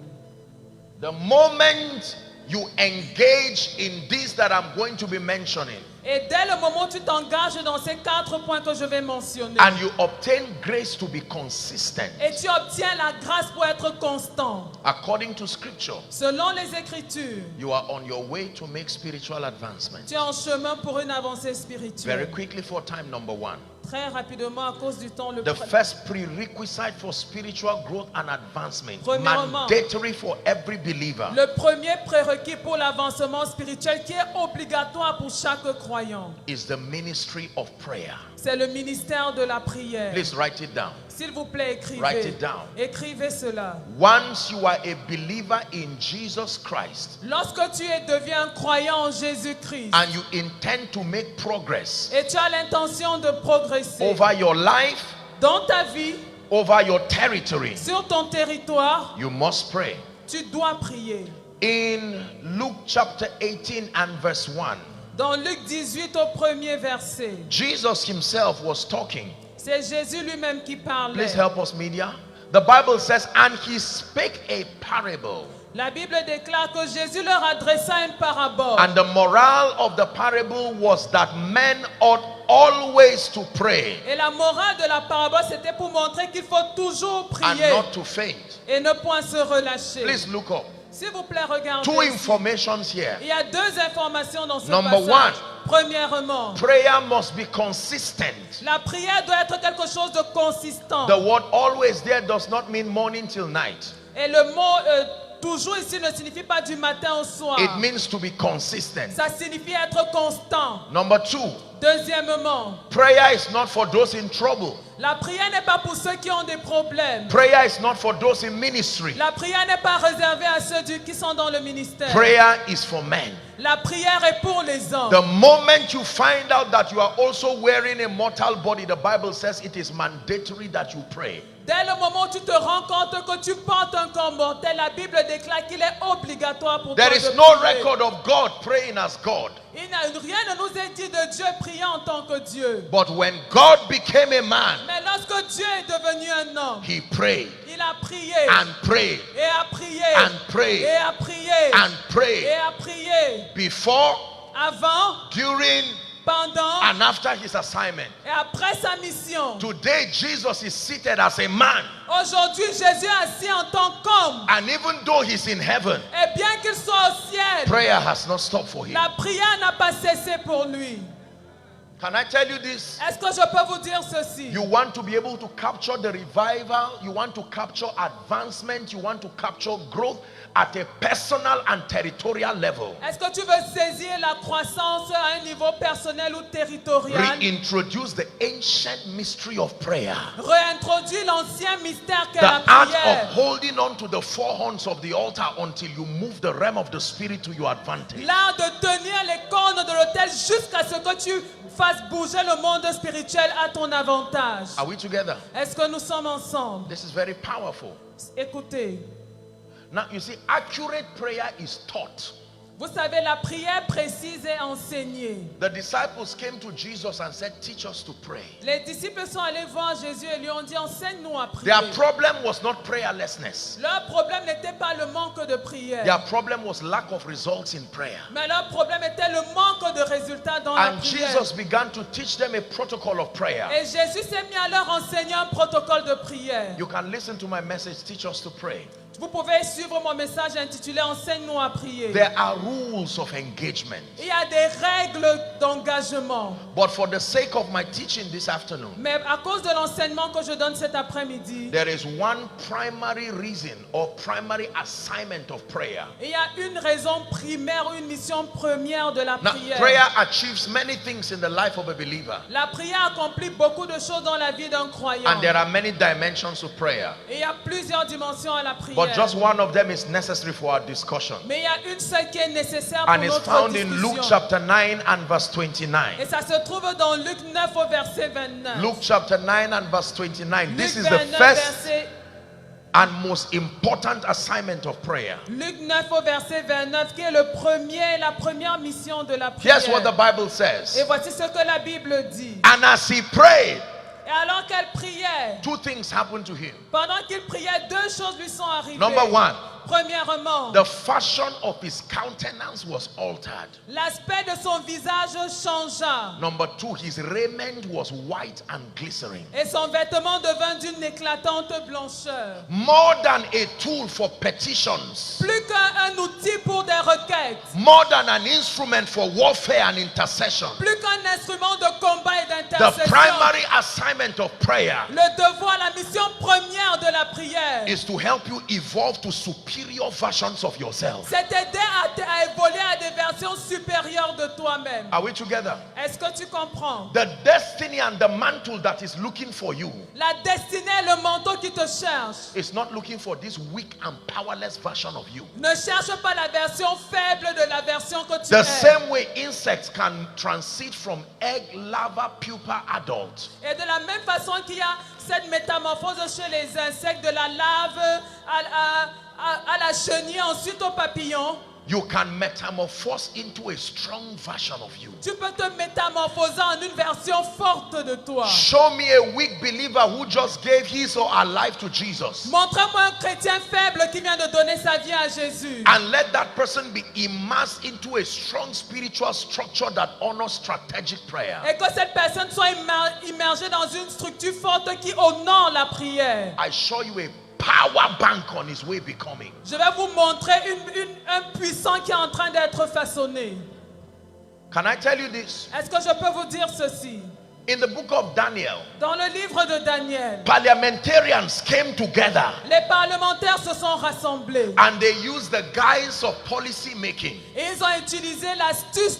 The moment you engage in this that I'm going to be mentioning, Et dès le moment où tu t'engages dans ces 4 points que je vais mentionner, and you obtain grace to be consistent et tu obtiens la grâce pour être constant, according to scripture, selon les Écritures, you are on your way to make spiritual advancement. tu es en chemin pour une avancée Very spirituelle. quickly for time, number 1. Très rapidement, à cause du temps, The first prerequisite for spiritual growth and advancement, Premièrement, mandatory for every believer, le premier prérequis pour l'avancement spirituel qui est obligatoire pour chaque croyant, is the ministry of prayer. c'est le ministère de la prière. Please write it down. S'il vous plaît, écrivez. Write it down. Écrivez cela. Once you are a believer in Jesus Christ Lorsque tu deviens un croyant en Jésus-Christ and you intend to make progress et tu as l'intention de progresser over your life, dans ta vie, over your territory, sur ton territoire, you must pray. tu dois prier. In Luke chapter 18 and verse 1, Dans Luc 18 au premier verset, Jesus himself was talking. c'est Jésus lui-même qui parlait. Please help us, media. The Bible says, and he spake a parable. La Bible déclare que Jésus leur adressa une parabole. And the moral of the parable was that men ought always to pray Et la morale de la parabole, c'était pour montrer qu'il faut toujours and prier not to faint. et ne point se relâcher. Please look up. S'il vous plaît, regardez. Two ici. informations here. Il y a deux informations dans ce Number passage. one. Premièrement, Prayer must be consistent. la prière doit être quelque chose de consistant. The word always there does not mean morning till night. Et le mot toujours ici ne signifie pas du matin au soir. It means to be consistent. Ça signifie être constant. Number two, Deuxièmement, prayer is not for those in trouble. la prière n'est pas pour ceux qui ont des problèmes. Prayer is not for those in ministry. La prière n'est pas réservée à ceux qui sont dans le ministère. Prayer is for men. La prière est pour les hommes. The moment you find out that you are also wearing a mortal body, the Bible says it is mandatory that you pray. Dès le moment où tu te rends compte que tu portes un corps mortel, la Bible déclare qu'il est obligatoire pour toi There de is no prier. record of God praying as God. Rien ne nous est dit de Dieu prier en tant que Dieu. But when God became a man, Mais lorsque Dieu est devenu un homme, he prayed il a prié and prayed et a prié and prayed et a prié and et prayed a prié before, avant, during, pendant and after his assignment. et après sa mission. Today, Jesus is seated as a man. Aujourd'hui, Jésus est assis en tant qu'homme. And even though he's in heaven, Et bien qu'il soit au ciel, prayer has not stopped for him. la prière n'a pas cessé pour lui. Can I tell you this? Est-ce que je peux vous dire ceci? You want to be able to capture the revival, you want to capture advancement, you want to capture growth at a personal and territorial level. Est-ce que tu veux saisir la croissance à un niveau personnel ou territorial? Reintroduce the ancient mystery of prayer. Réintroduis l'ancien mystère qu'est The la art of prière. holding on to the four horns of the altar until you move the realm of the spirit to your advantage. L'art de tenir les cornes de l'autel jusqu'à ce que tu fasses bouger le monde spirituel à ton avantage. Are we together? Est-ce que nous sommes ensemble? This is very powerful. Écoutez, Now you see, accurate prayer is taught. vous savez, la prière précise est enseignée. The disciples came to Jesus and said, teach us to pray. Les disciples sont allés voir Jésus et lui ont dit, enseigne-nous à prier. Their problem was not prayerlessness. Leur problème n'était pas le manque de prière. Their problem was lack of results in prayer. Mais leur problème était le manque de résultats dans la And prière. Jesus began to teach them a protocol of prayer. Et Jésus s'est mis à leur enseigner un protocole de prière. You can listen to my message, teach us to pray. Vous pouvez suivre mon message intitulé Enseigne-nous à prier. There are rules of engagement. Il y a des règles d'engagement. But for the sake of my teaching this afternoon, Mais à cause de l'enseignement que je donne cet après-midi, there is one primary reason or primary assignment of prayer. il y a une raison primaire, une mission première de la Now, prière. prayer achieves many things in the life of a believer. La prière accomplit beaucoup de choses dans la vie d'un croyant. And there are many dimensions to prayer. Et il y a plusieurs dimensions à la prière. But just one of them is necessary for our discussion. Mais il y a une seule qui est nécessaire pour And it's notre found in discussion. Luke chapter 9 and verse Et 29. ça se trouve dans Luc 9 au verset 29. Luke chapter 9 and verse 29. Luc This is the 29, first verset, and most important assignment of prayer. Luc 9 au verset 29 qui est la première mission de la prière. Here's what the Bible Et says. voici ce que la Bible dit. And as he prayed, Et alors qu'elle priait, two things happened to him. pendant qu'il priait, deux choses lui sont arrivées. Number one, Premièrement, the fashion of his countenance was altered. l'aspect de son visage changea. Number two, his raiment was white and glittering. Et son vêtement devint d'une éclatante blancheur. More than a tool for petitions, Plus qu'un outil pour des requêtes. more than an instrument for warfare and intercession. Plus qu'un instrument de combat et The d'intercession. primary assignment of prayer Le devoir, la mission première de la prière, is to help you evolve to superior versions of yourself. c'est t'aider à évoluer à des versions supérieures de toi-même. Are we together? Est-ce que tu comprends? The destiny and the mantle that is looking for you La destinée, le manteau qui te cherche, is not looking for this weak and powerless version of you. ne cherche pas la version faible de la version que tu The es. same way insects can transit from egg, larva, pupa, adult. Et de la même façon qu'il y a cette métamorphose chez les insectes, de la larve à la chenille, ensuite au papillon, You can metamorphose into a strong version of you. tu peux te métamorphoser en une version forte de toi. Show me a weak believer who just gave his or her life to Jesus. Montre-moi un chrétien faible qui vient de donner sa vie à Jésus. And let that person be immersed into a strong spiritual structure that honors strategic prayer. Et que cette personne soit immergée dans une structure forte qui honore la prière. I show you a power bank on his way becoming. Je vais vous montrer un puissant qui est en train d'être façonné. Can I tell you this? Est-ce que je peux vous dire ceci? In the book of Daniel, Dans le livre de Daniel, parliamentarians came together les parlementaires se sont rassemblés and they used the guise of policy making et ils ont utilisé l'astuce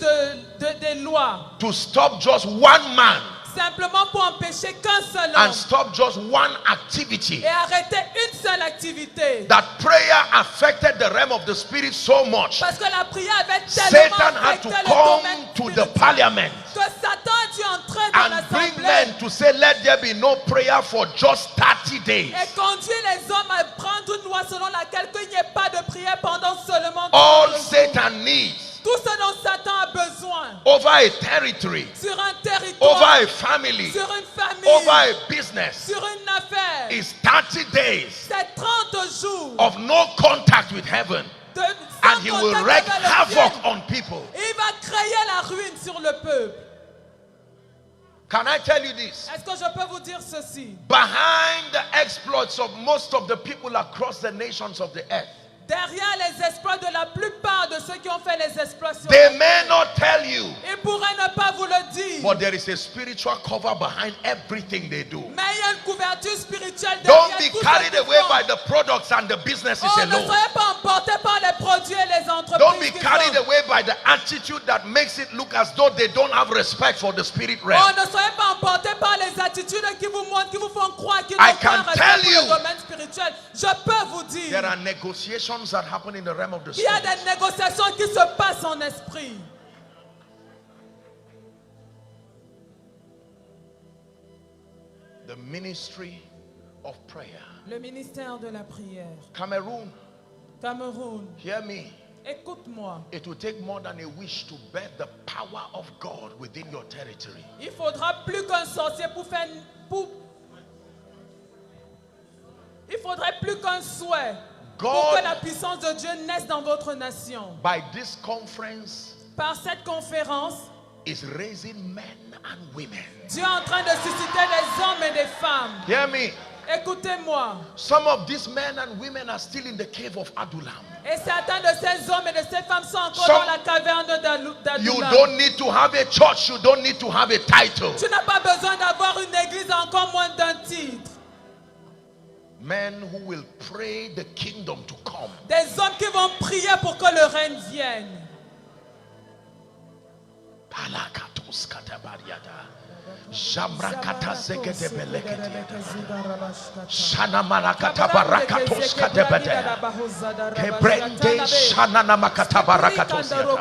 des lois to stop just one man simplement pour empêcher qu'un seul homme and stop just one activity. et arrêter une seule activité. That prayer affected the realm of the spirit so much. Parce que la prière avait tellement Satan had to affecté le come domaine to the spirituel parliament que Satan a dû entrer dans and bring l'assemblée men to say, let there be no prayer for just 30 days. et conduire les hommes à prendre une loi selon laquelle il n'y ait pas de prière pendant seulement 30 All jours. Satan needs Tout ce dont Satan a besoin over a territory, sur un over territoire, a family, sur une famille, over a business sur une affaire, is 30 days c'est 30 jours of no contact with heaven, de and he will wreak havoc on people. Il va créer la ruine sur le peuple. Can I tell you this? Est-ce que je peux vous dire ceci? Behind the exploits of most of the people across the nations of the earth, Derrière les exploits de la plupart de ceux qui ont fait les exploits sur they la may terre, not tell you, ils pourraient ne pas vous le dire. but there is a spiritual cover behind everything they do. Mais il y a une couverture spirituelle Don't derrière be tout ce carried qu'ils away font. by the products and the businesses Oh, ne alone. soyez pas emportés par les produits et les Don't entreprises. be qu'ils carried ont. away by the attitude that makes it look as though they don't have respect for the spirit Oh, realm. ne soyez pas emportés par les attitudes qui vous montrent, qui vous font croire qu'ils I n'ont pas can un respect tell pour you, le domaine spirituel. Je peux vous dire, There are negotiations that happen in the realm of the il y a spirit. des négociations qui se passent en esprit. The ministry of prayer. Le ministère de la prière. Cameroon, Cameroun, hear me. écoute-moi. It will take more than a wish to bet the power of God within your territory. Il faudra plus qu'un sorcier il faudrait plus qu'un souhait pour God, que la puissance de Dieu naisse dans votre nation. by this conference, Par cette conférence, is raising men and women. Dieu est en train de susciter des hommes et des femmes. Hear me. Écoutez-moi. Some of these men and women are still in the cave of Adullam. Et certains de ces hommes et de ces femmes sont encore Some- dans la caverne You d'Adullam. don't need to have a church. You don't need to have a title. Tu n'as pas besoin d'avoir une église, encore moins d'un titre. Men who will pray the kingdom to come. Des hommes qui vont prier pour que le règne vienne. Palakatos katabariada. Jambrakata zegede belekete. Shana malakata barakatos kadebede. Kebrende shanana makata barakatos yada.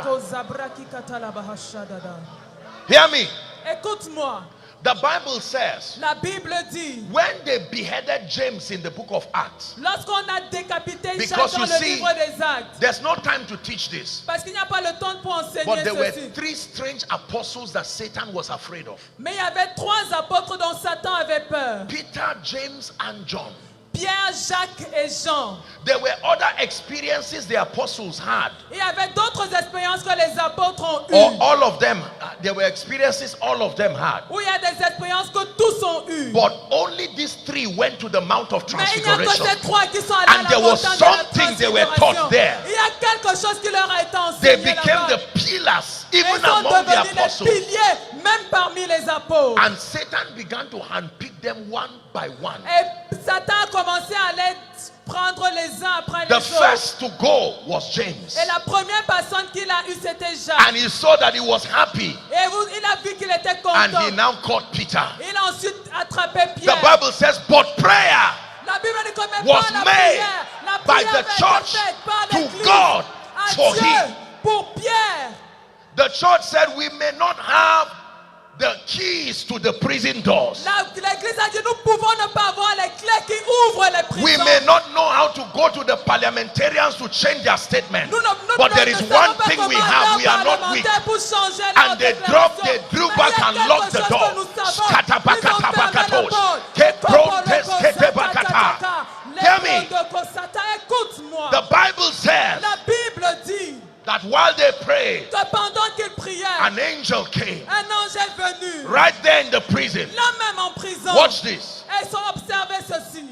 Hear me. Écoute-moi. The Bible says La Bible dit, when they beheaded James in the book of Acts, lorsqu'on a décapité Because Jacques dans you le see, livre des Actes, there's no time to teach this. parce qu'il n'y a pas le temps pour enseigner But there were ceci. 3 strange apostles that Satan was afraid of. Mais il y avait 3 apôtres dont Satan avait peur. Peter, James, and John. Pierre, Jacques et Jean. There were other experiences the apostles had. Il y avait d'autres expériences que les apôtres ont Or eues. all of them, there were experiences all of them had. Où il y a des expériences que tous ont eues. But only these 3 went to the Mount of Mais il n'y a que Transfiguration. ces 3 qui sont allés And à there la was montagne de la something they were taught transfiguration. there. Il y a quelque chose qui leur a été They enseigné became là-bas. the pillars, Ils even sont among the devenus les apostles. piliers, même parmi les apôtres. And Satan began to handpick them one by one. Et Satan a commencé à les les uns après The les autres. first to go was James. Et la première personne qu'il a eue, c'était Jacques. And he saw that he was happy. Et il a vu qu'il était And he content. now caught Peter. Il a ensuite attrapé The Pierre. Bible says, but prayer La Bible dit que même was pas la made prière. La by prière the avait été church faite par to l'Église God à for Dieu him. pour Pierre. The church said we may not have the keys to the prison doors. L'Église a dit nous pouvons ne pas avoir les clés qui ouvrent les prisons. We may not know how to go to the parliamentarians to change their statement. Nous But there is ne one savons pas thing we comment have. leurs We are not weak. parlementaires pour changer And leur they déclaration. drew Mais back il y a and quelque locked the chose door. que nous savons. Skatabakatabakatos. Ils ont fermé Kebrontes ketebakata. Hear me. Écoute-moi. The Bible says La Bible dit that while they prayed, que pendant qu'ils priaient, an angel came un ange est venu. right there in the prison. Là même en prison. Watch this. Et ils ont observé ceci.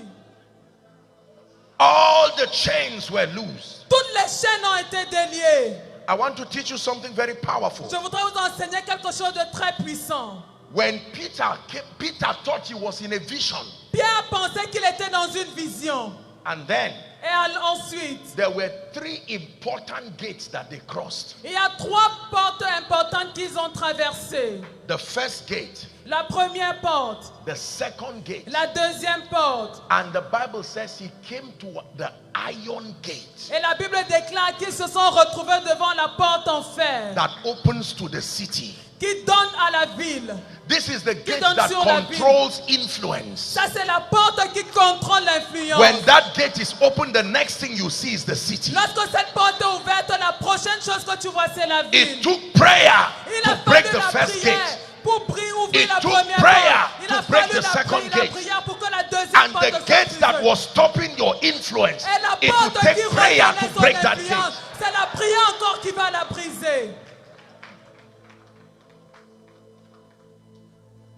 All the chains were loose. Toutes les chaînes ont été déliées. I want to teach you something very powerful. Je voudrais vous enseigner quelque chose de très puissant. When Peter came, Peter thought he was in a vision. Pierre pensait qu'il était dans une vision. And then Et ensuite, there were three important gates that they crossed. il y a 3 portes importantes qu'ils ont traversées. The first gate, La première porte, the second gate, la deuxième porte. and the Bible says he came to the iron gate Et la Bible déclare qu'ils se sont retrouvés devant la porte en fer that opens to the city. qui donne à la ville. This is the gate donne that sur la ville. controls influence. Ça, c'est la porte qui contrôle l'influence. When that gate is open, the next thing you see is the city. Lorsque cette porte est ouverte, la prochaine chose que tu vois, c'est la ville. It took prayer Il a to break fallu the la first prière gate. pour ouvrir It la took première prayer porte. Il to a break fallu the second la gate. prière pour que la deuxième And porte the soit gate that ouverte. was stopping your influence, Et la it porte will take qui prayer retenait to son break that influence, gate. c'est la prière encore qui va la briser.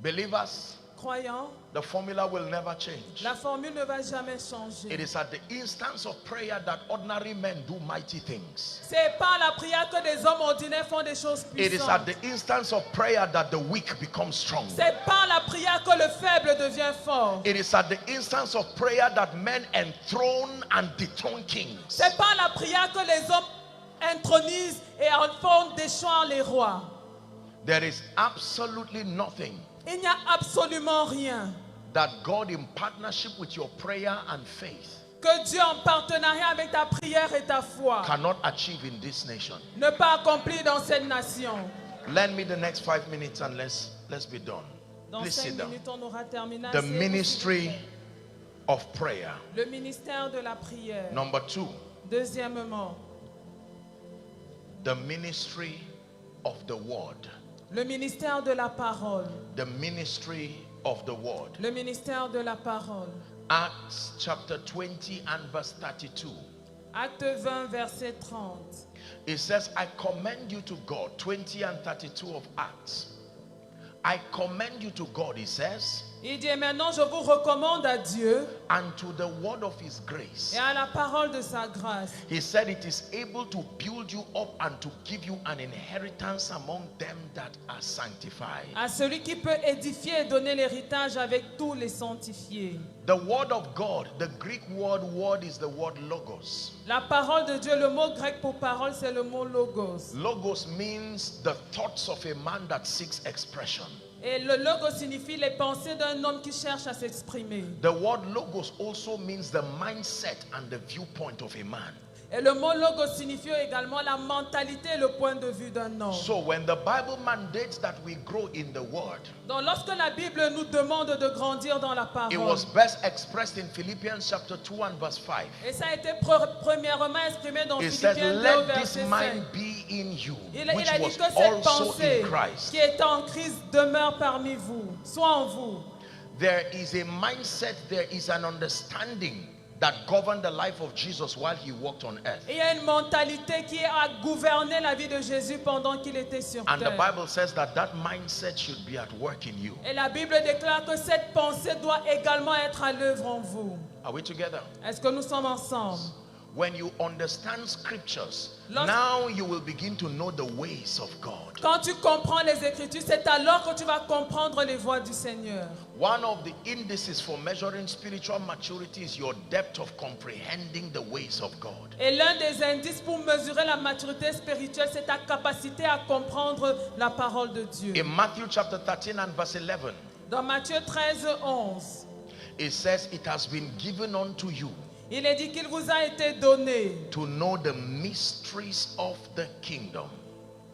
Believers, Croyants, the formula will never change. la formule ne va jamais changer. It is at the instance of prayer that ordinary men do mighty things. C'est par la prière que des hommes ordinaires font des choses It is puissantes. at the instance of prayer that the weak become strong. C'est par la prière que le faible devient fort. It is at the instance of prayer that men enthrone and dethrone kings. C'est par la prière que les hommes intronisent et en font déchoir les rois. There is absolutely nothing Il n'y a absolument rien that God, in partnership with your prayer and faith, que Dieu en partenariat avec ta prière et ta foi cannot achieve in this nation. ne pas accomplir dans cette nation. Lend me the next 5 minutes and let's be done. Dans Please 5 sit down. minutes, on aura terminé. The Asseyez-vous, ministry s'il of prayer. vous plaît. Le ministère de la prière. Number 2, Deuxièmement, the ministry of the word. le ministère de la parole. The ministry of the word. Le ministère de la parole. Acts chapter 20 and verse 32. Acte 20, verset 30. It says, I commend you to God. 20 and 32 of Acts. I commend you to God, he says, Il dit, et maintenant je vous recommande à Dieu and to the word of his grace. et à la parole de sa grâce. He said it is able to build you up and to give you an inheritance among them that are sanctified. À celui qui peut édifier et donner l'héritage avec tous les sanctifiés. The word of God, the Greek word is the word logos. La parole de Dieu, le mot grec pour parole, c'est le mot logos. Logos means the thoughts of a man that seeks expression. Et le logos signifie les pensées d'un homme qui cherche à s'exprimer. The word logos also means the mindset and the viewpoint of a man. Et le mot logos signifie également la mentalité et le point de vue d'un homme. So when the Bible mandates that we grow in the word, Donc lorsque la Bible nous demande de grandir dans la it parole, was best expressed in Philippians chapter 2 and verse 5. et ça a été premièrement exprimé dans It says, Philippiens 2 let this verset 5. mind be in you, Il a which dit was que cette also pensée in Christ. qui est en Christ demeure parmi vous, soit en vous. There is a mindset, there is an understanding that governed the life of Jesus while he walked on earth. Il y a une mentalité qui a gouverné la vie de Jésus pendant qu'il était sur And the terre. Bible says that that mindset should be at work in you. Et la Bible déclare que cette pensée doit également être à l'œuvre en vous. Are we together? Est-ce que nous sommes ensemble? When you understand scriptures, Lorsque- now you will begin to know the ways of God. Quand tu comprends les Écritures, c'est alors que tu vas comprendre les voies du Seigneur. One of the indices for measuring spiritual maturity is your depth of comprehending the ways of God. Et l'un des indices pour mesurer la maturité spirituelle, c'est ta capacité à comprendre la parole de Dieu. In Matthew chapter 13 and verse 11, Dans Matthieu 13, 11, it says, it has been given unto you il est dit qu'il vous a été donné. to know the mysteries of the kingdom.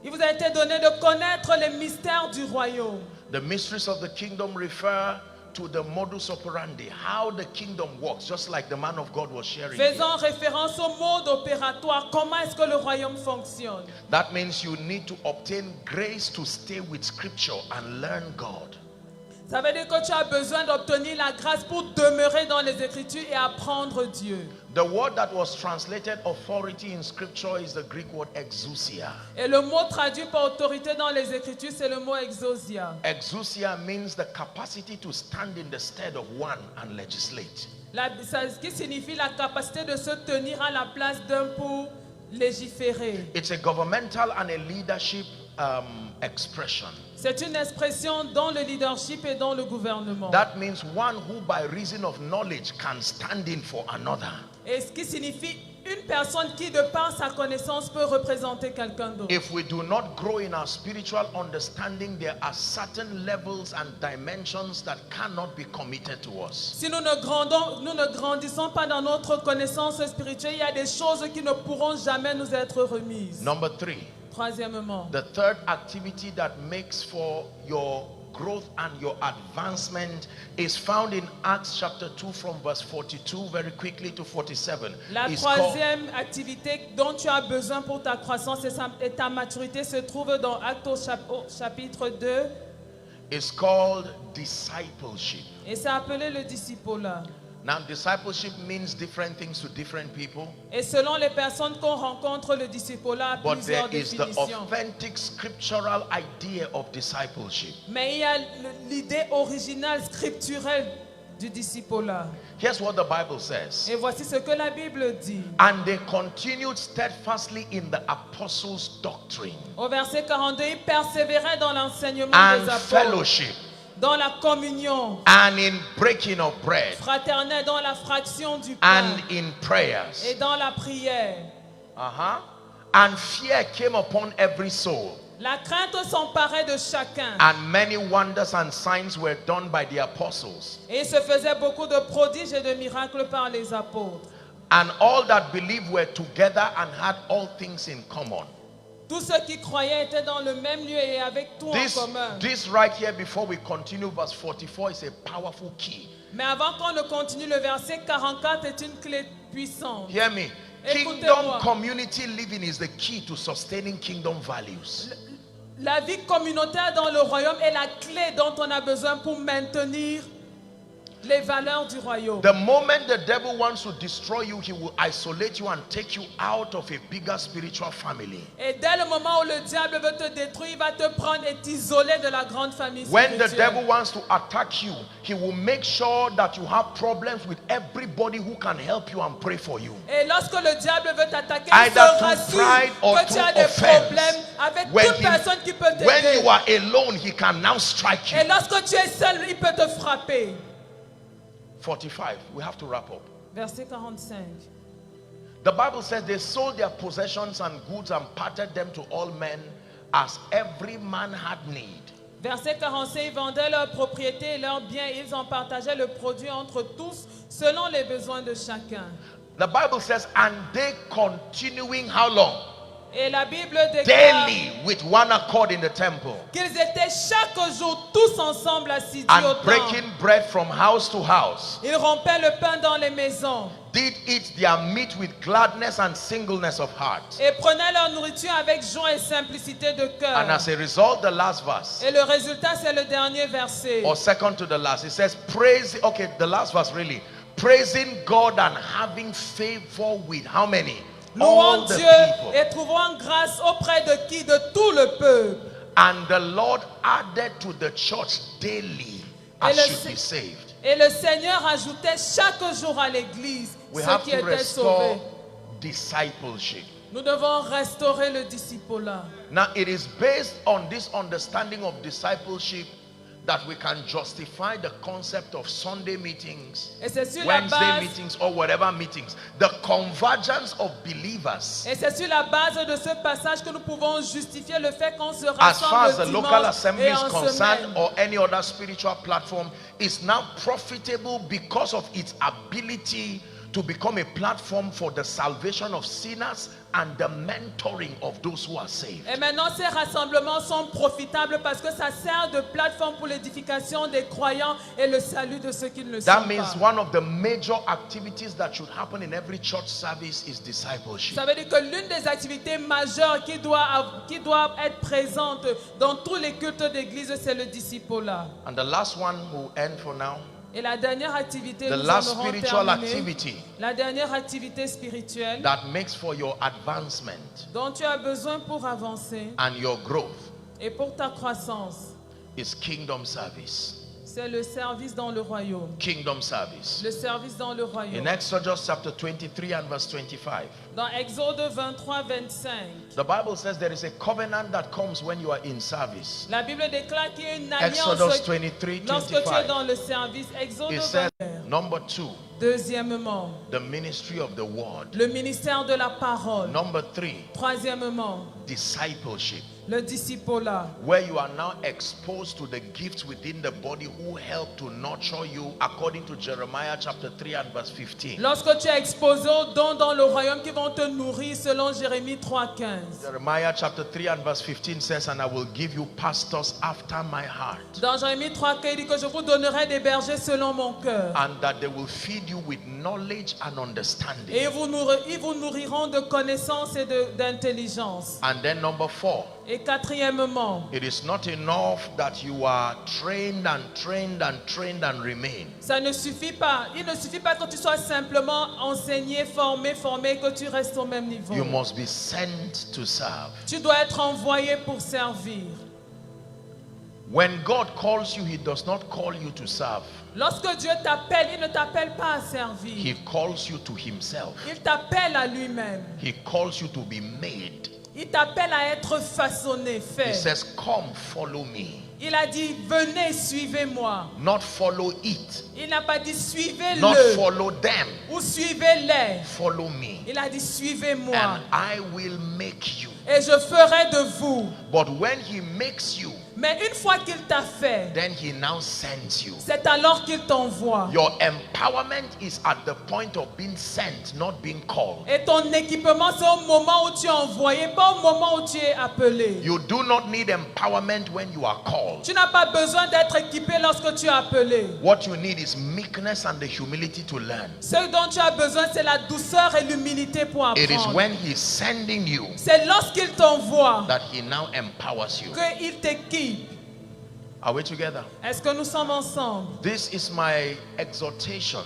Il vous a été donné de connaître les mystères du royaume. The mysteries of the kingdom refer to the modus operandi, how the kingdom works, just like the man of God was sharing here. Faisant référence au mode opératoire, comment est-ce que le royaume fonctionne? That means you need to obtain grace to stay with scripture and learn God. Ça veut dire que tu as besoin d'obtenir la grâce pour demeurer dans les Écritures et apprendre Dieu. The word that was translated authority in scripture is the Greek word exousia. Et le mot traduit par autorité dans les Écritures, c'est le mot exousia. Exousia means the capacity to stand in the stead of one and legislate. Ce qui signifie la capacité de se tenir à la place d'un pour légiférer. It's a governmental and a leadership expression. C'est une expression dans le leadership et dans le gouvernement. That means one who by reason of knowledge can stand in for another. Et ce qui signifie une personne qui de par sa connaissance peut représenter quelqu'un d'autre. If we do not grow in our spiritual understanding, there are certain levels and dimensions that cannot be committed to us. Si nous ne grandissons pas dans notre connaissance spirituelle, il y a des choses qui ne pourront jamais nous être remises. Number 3. Troisièmement, The third activity that makes for your growth and your advancement is found in Acts chapter 2 from verse 42 very quickly to 47. la It's called, troisième activité dont tu as besoin pour ta croissance et ta maturité se trouve dans Actes au chapitre 2 it's called discipleship. et c'est appelé le discipulat. Now, discipleship means different things to different people, Et selon les personnes qu'on rencontre, le discipulat a but there plusieurs is the définitions. authentic scriptural idea of discipleship. Mais il y a l'idée originale scripturelle du discipulat. Here's what the Bible says. Et voici ce que la Bible dit. And they continued steadfastly in the apostles' doctrine Au verset 42, ils persévéraient dans l'enseignement and des apôtres, fellowship dans la communion and in breaking of bread fraternelle, dans la fraction du pain and in prayers. et dans la prière. And fear came upon every soul, La crainte s'emparait de chacun. and many wonders and signs were done by the apostles. Et il se faisait beaucoup de prodiges et de miracles par les apôtres. And all that believed were together and had all things in common. Tous ceux qui croyaient étaient dans le même lieu et avec tout en commun. This right here before we continue, verse 44 is a powerful key. Mais avant qu'on ne continue, le verset 44 est une clé puissante. Hear me. Écoutez-moi. Kingdom community living is the key to sustaining kingdom values. La vie communautaire dans le royaume est la clé dont on a besoin pour maintenir les valeurs du royaume. The moment the devil wants to destroy you, he will isolate you and take you out of a bigger spiritual family. Et dès le moment où le diable veut te détruire, il va te prendre et t'isoler de la grande famille When the spirituelle. devil wants to attack you, he will make sure that you have problems with everybody who can help you and pray for you. Et lorsque le diable veut t'attaquer, il Either se through rassure pride or que tu as through des offense. problèmes avec When, toute personne qui peut when t'aider. you are alone, he can now strike Et you. lorsque tu es seul, il peut te frapper. 45. We have to wrap up. Verset 45. The Bible says they sold their possessions and goods and parted them to all men as every man had need. Verset 45, ils vendaient leurs propriétés et leurs biens, ils en partageaient le produit entre tous selon les besoins de chacun. The Bible says, and they continuing how long? Et la Bible déclare Daily with one accord in the temple, qu'ils étaient chaque jour tous ensemble assidus au and temple. breaking bread from house to house, Ils rompaient le pain dans les maisons did eat their meat with gladness and singleness of heart. et prenaient leur nourriture avec joie et simplicité de And cœur. as a result, the last verse, Et le résultat, c'est le dernier verset. or second to the last, it says, praise, okay, the last verse really, praising God and having favor with how many? All Louons the Dieu people. et trouvons grâce auprès de qui? De tout le peuple. And the Lord added to the church daily as le should be saved. Et le Seigneur ajoutait chaque jour à l'église We ceux have qui to étaient restore sauvés. discipleship. Nous devons restaurer le discipulat. Now it is based on this understanding of discipleship that we can justify the concept of Sunday meetings, Et c'est sur la Wednesday base, meetings, or whatever meetings. The convergence of believers, et c'est sur la base de ce passage que nous pouvons justifier le fait qu'on se as far as rassemble the local dimanche assembly et is en concerned, semaine. or any other spiritual platform, is now profitable because of its ability to become a platform for the salvation of sinners and the mentoring of those who are saved. Et maintenant, ces rassemblements sont profitables parce que ça sert de plateforme pour l'édification des croyants et le salut de ceux qui ne le That sont means pas. one of the major activities that should happen in every church service is discipleship. Ça veut dire que l'une des activités majeures qui doit être présente dans tous les cultes d'église, c'est le disciple-là. And the last one will end for now. Et la dernière activité, The nous last en aurons spiritual terminé. activity La dernière activité spirituelle that makes for your advancement dont tu as besoin pour avancer and your growth et pour ta croissance, is kingdom service. c'est le service dans le royaume. Kingdom service. Le service dans le royaume. In Exodus chapter 23 and verse 25, Dans Exode 23, 25, the Bible says there is a covenant that comes when you are in service. la Bible déclare qu'il y a une alliance Exodus 23, lorsque tu es 25. dans le service. Exode It says, 23. number 2, Deuxièmement, the ministry of the word. le ministère de la parole. Number 3, Troisièmement, discipleship, le disciple-là. where you are now exposed to the gifts within the body who help to nurture you, according to Jeremiah chapter 3 and verse 15. Lorsque tu es exposé aux dons dans le royaume qui vont te nourrir selon Jérémie 3,15. Jeremiah chapter 3 and verse 15 says, and I will give you pastors after my heart, Dans Jérémie 3,15, il dit que je vous donnerai des bergers selon mon cœur. and that they will feed you with knowledge and understanding. Et ils vous nourriront de connaissances et d'intelligence. And then number 4, Et quatrièmement, it is not enough that you are trained and trained and trained and remain. ça ne suffit pas. Il ne suffit pas que tu sois simplement enseigné, formé, que tu restes au même niveau. You must be sent to serve. Tu dois être envoyé pour servir. When God calls you, he does not call you to serve. Lorsque Dieu t'appelle, il ne t'appelle pas à He servir. calls you to himself. Il t'appelle à lui-même. He calls you to be made. Il t'appelle à être façonné, He fait. says, come, follow me. Il a dit, venez, suivez-moi. Not follow it. Il n'a pas dit, Not suivez-le follow them. ou suivez-les. Follow me. Il a dit, suivez-moi. And I will make you. Et je ferai de vous. But when he makes you, Mais une fois qu'il t'a fait, then he now sends you. c'est alors qu'il t'envoie. Your empowerment is at the point of being sent, not being called. Et ton équipement, c'est au moment où tu es envoyé, pas au moment où tu es appelé. You do not need empowerment when you are called. Tu n'as pas besoin d'être équipé lorsque tu es appelé. What you need is meekness and the humility to learn. Ce dont tu as besoin, c'est la douceur et l'humilité pour It is apprendre. when he's sending you C'est lorsqu'il t'envoie that he now empowers you. qu'il t'équipe. Are we together? Est-ce que nous sommes ensemble? This is my exhortation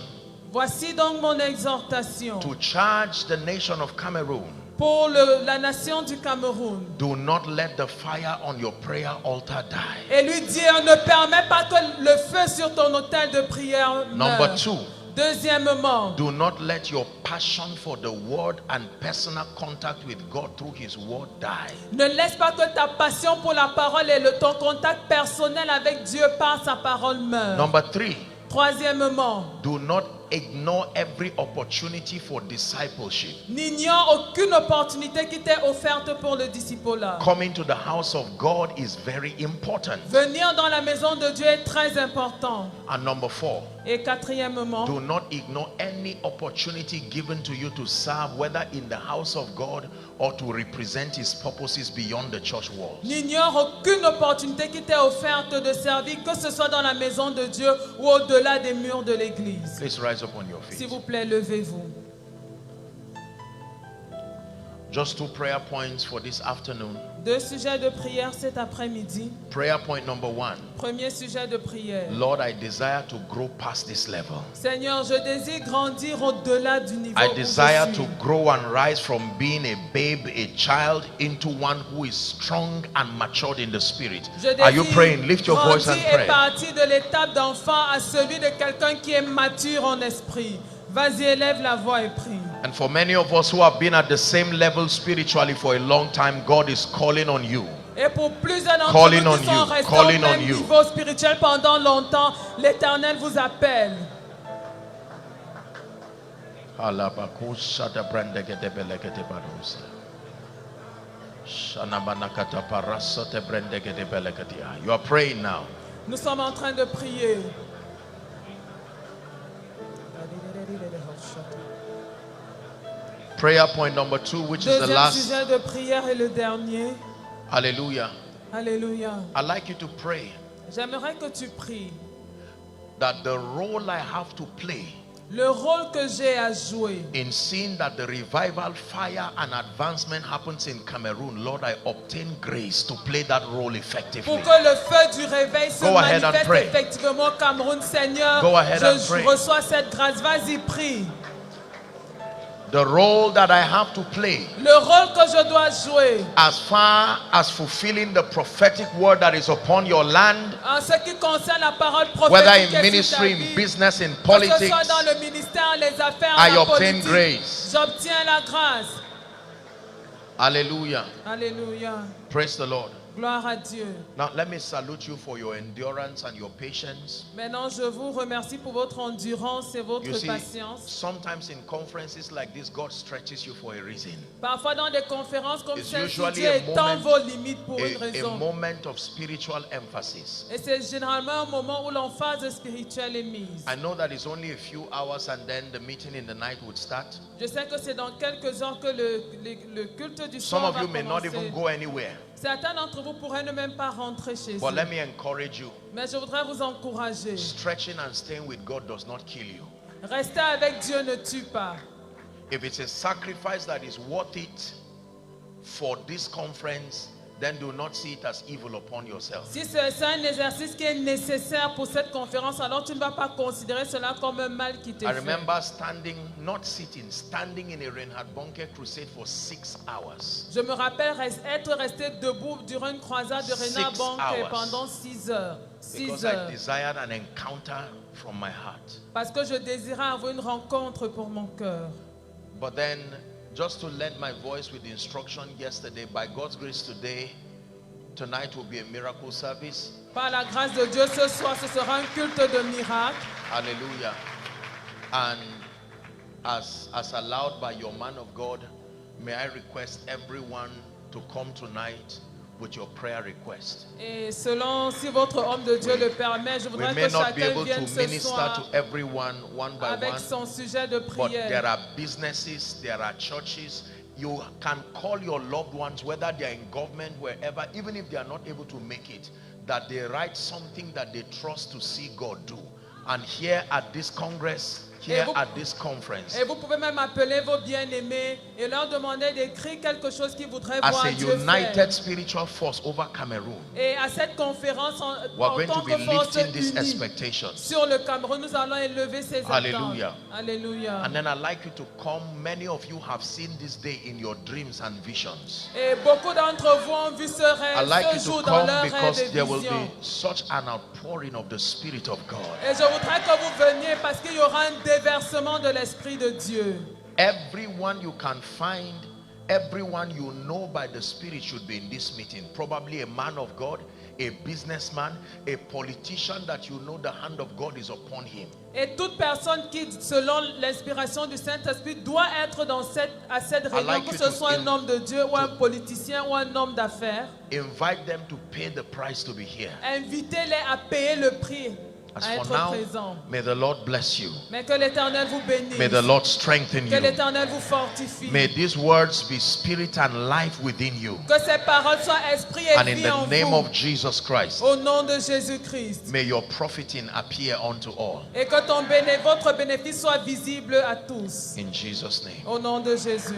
Voici donc mon exhortation to charge the nation of Cameroon. pour la nation du Cameroun. Do not let the fire on your prayer altar die. Et lui dire, ne permets pas que le feu sur ton autel de prière Number meure. 2, Deuxièmement, do not let your passion for the word and personal contact with God through his word die. ne laisse pas que ta passion pour la parole et ton contact personnel avec Dieu par sa parole meure. Number 3, Troisièmement, do not ignore every opportunity for discipleship. n'ignore aucune opportunité qui t'est offerte pour le disciple-là. Coming to the house of God is very important. Venir dans la maison de Dieu est très important. And number 4, Et quatrièmement, do not ignore any opportunity given to you to serve, whether in the house of God or to represent his purposes beyond the church walls. n'ignore aucune opportunité qui t'est offerte de servir, que ce soit dans la maison de Dieu ou au-delà des murs de l'église. Please rise up on your S'il feet. vous plaît, levez-vous. Just 2 prayer points for this afternoon. 2 sujets de prière cet après-midi. Prayer point number 1. Premier sujet de prière. Lord, I desire to grow past this level. Seigneur, je désire grandir au-delà du niveau I où desire je suis. to grow and rise from being a babe, a child, into one who is strong and matured in the spirit. Je Are you désire praying? Lift your voice and grandir et pray. partir de l'étape d'enfant à celui de quelqu'un qui est mature en esprit. Vas-y, élève la voix et prie. And for many of us who have been at the same level spiritually for a long time, God is calling on you. Et pour plusieurs d'entre Calling vous on qui sont you, restés au calling même on you. niveau spirituel pendant longtemps, l'Éternel vous appelle. You are praying now. Nous sommes en train de prier. Prayer point number 2, which is the Deuxième last. sujet de prière et le dernier. Hallelujah. Alléluia. I'd like you to pray J'aimerais que tu pries. that the role I have to play Le rôle que j'ai à jouer in seeing that the revival, fire, and advancement happens in Cameroon, Lord, I obtain grace to play that role effectively. pour que le feu du réveil se Go ahead and manifeste pray. effectivement au Cameroun, Seigneur. Go ahead and Je pray. reçois cette grâce. Vas-y, prie. The role that I have to play Le rôle que je dois jouer as far as fulfilling the prophetic word that is upon your land, en ce qui concerne la parole whether prophétique in qui est ministry, sur ta in vie, business, in que ce politics, soit dans le ministère, les affaires, I la obtain politique, grace. j'obtiens la grâce. Hallelujah. Alléluia. Praise the Lord. Gloire à Dieu. Now let me salute you for your endurance and your patience. Maintenant, je vous remercie pour votre endurance et votre You see, patience. sometimes in conferences like this, God stretches you for a reason. Parfois, dans des conférences comme It's celle-ci, usually Dieu a étend moment- vos limites pour une A raison. moment of spiritual emphasis. Et c'est généralement un moment où l'emphase spirituelle est mise. I know that it's only a few hours and then the meeting in the night would start. Je sais que c'est dans quelques heures que le culte du Some soir of va you may not commencer. even go anywhere. Certains d'entre vous pourraient ne même pas rentrer chez But eux. let me encourage you. Mais je voudrais vous encourager. Stretching and staying with God does not kill you. Rester avec Dieu ne tue pas. If it's a sacrifice that is worth it for this conference, then do not see it as evil upon yourself. Si c'est un exercice qui est nécessaire pour cette conférence, alors tu ne vas pas considérer cela comme un mal qui t'est I fait. remember standing, not sitting, standing in a Reinhard Bonke crusade for 6 hours. Je me rappelle être resté debout durant une croisade de Reinhard 6 Bonke hours. pendant 6 heures. 6 Because I heures. desired an encounter from my heart. Parce que je désirais avoir une rencontre pour mon cœur. But then, just to lend my voice with the instruction yesterday, by God's grace today, tonight will be a miracle service. Par la grâce de Dieu, ce soir, ce sera un culte de miracle. Hallelujah. And as allowed by your man of God, may I request everyone to come tonight with your prayer request. Et selon, si votre homme de Dieu le permet, je We voudrais may que not be chacun able vienne to ce minister soir to everyone one by avec one, son sujet de but there prière. are businesses, there are churches. You can call your loved ones, whether they are in government, wherever, even if they are not able to make it, that they write something that they trust to see God do. And here at this congress, here at this conference, Et vous pouvez même appeler vos bien-aimés et leur demander d'écrire quelque chose qu'ils voudraient as voir a Dieu united faire. spiritual force over Cameroon, Et à cette conférence, we're en going tant to be que force lifting these unie expectations. sur le Cameroun, nous allons élever ces attentes. Hallelujah. Alléluia. And then I'd like you to come. Many of you have seen this day in your dreams and visions. Et beaucoup d'entre vous ont vu ce I'd rêve, like ce you to jour dans come leur rêve because et there will vision. be such an outpouring of the Spirit of God. Et je voudrais que vous veniez parce qu'il y aura un déversement de l'Esprit de Dieu. Everyone you can find, everyone you know by the Spirit should be in this meeting. Probably a man of God, a businessman, a politician that you know the hand of God is upon him. Et toute personne qui, selon l'inspiration du Saint-Esprit, doit être à cette réunion, like que you ce to soit un homme de Dieu ou un politicien ou un homme d'affaires. Invite them to pay the price to be here. Invitez-les à payer le prix, As à for être now, présents. may the Lord bless you. Mais que l'Éternel vous bénisse. May the Lord strengthen Que you. l'Éternel vous fortifie. May these words be spirit and life within you. Que ces paroles soient esprit et And in vie en the name vous. of Jesus Christ, Au nom de Jésus-Christ. may your profiting appear unto all. Et que votre bénéfice soit visible à tous. In Jesus' name. Au nom de Jésus.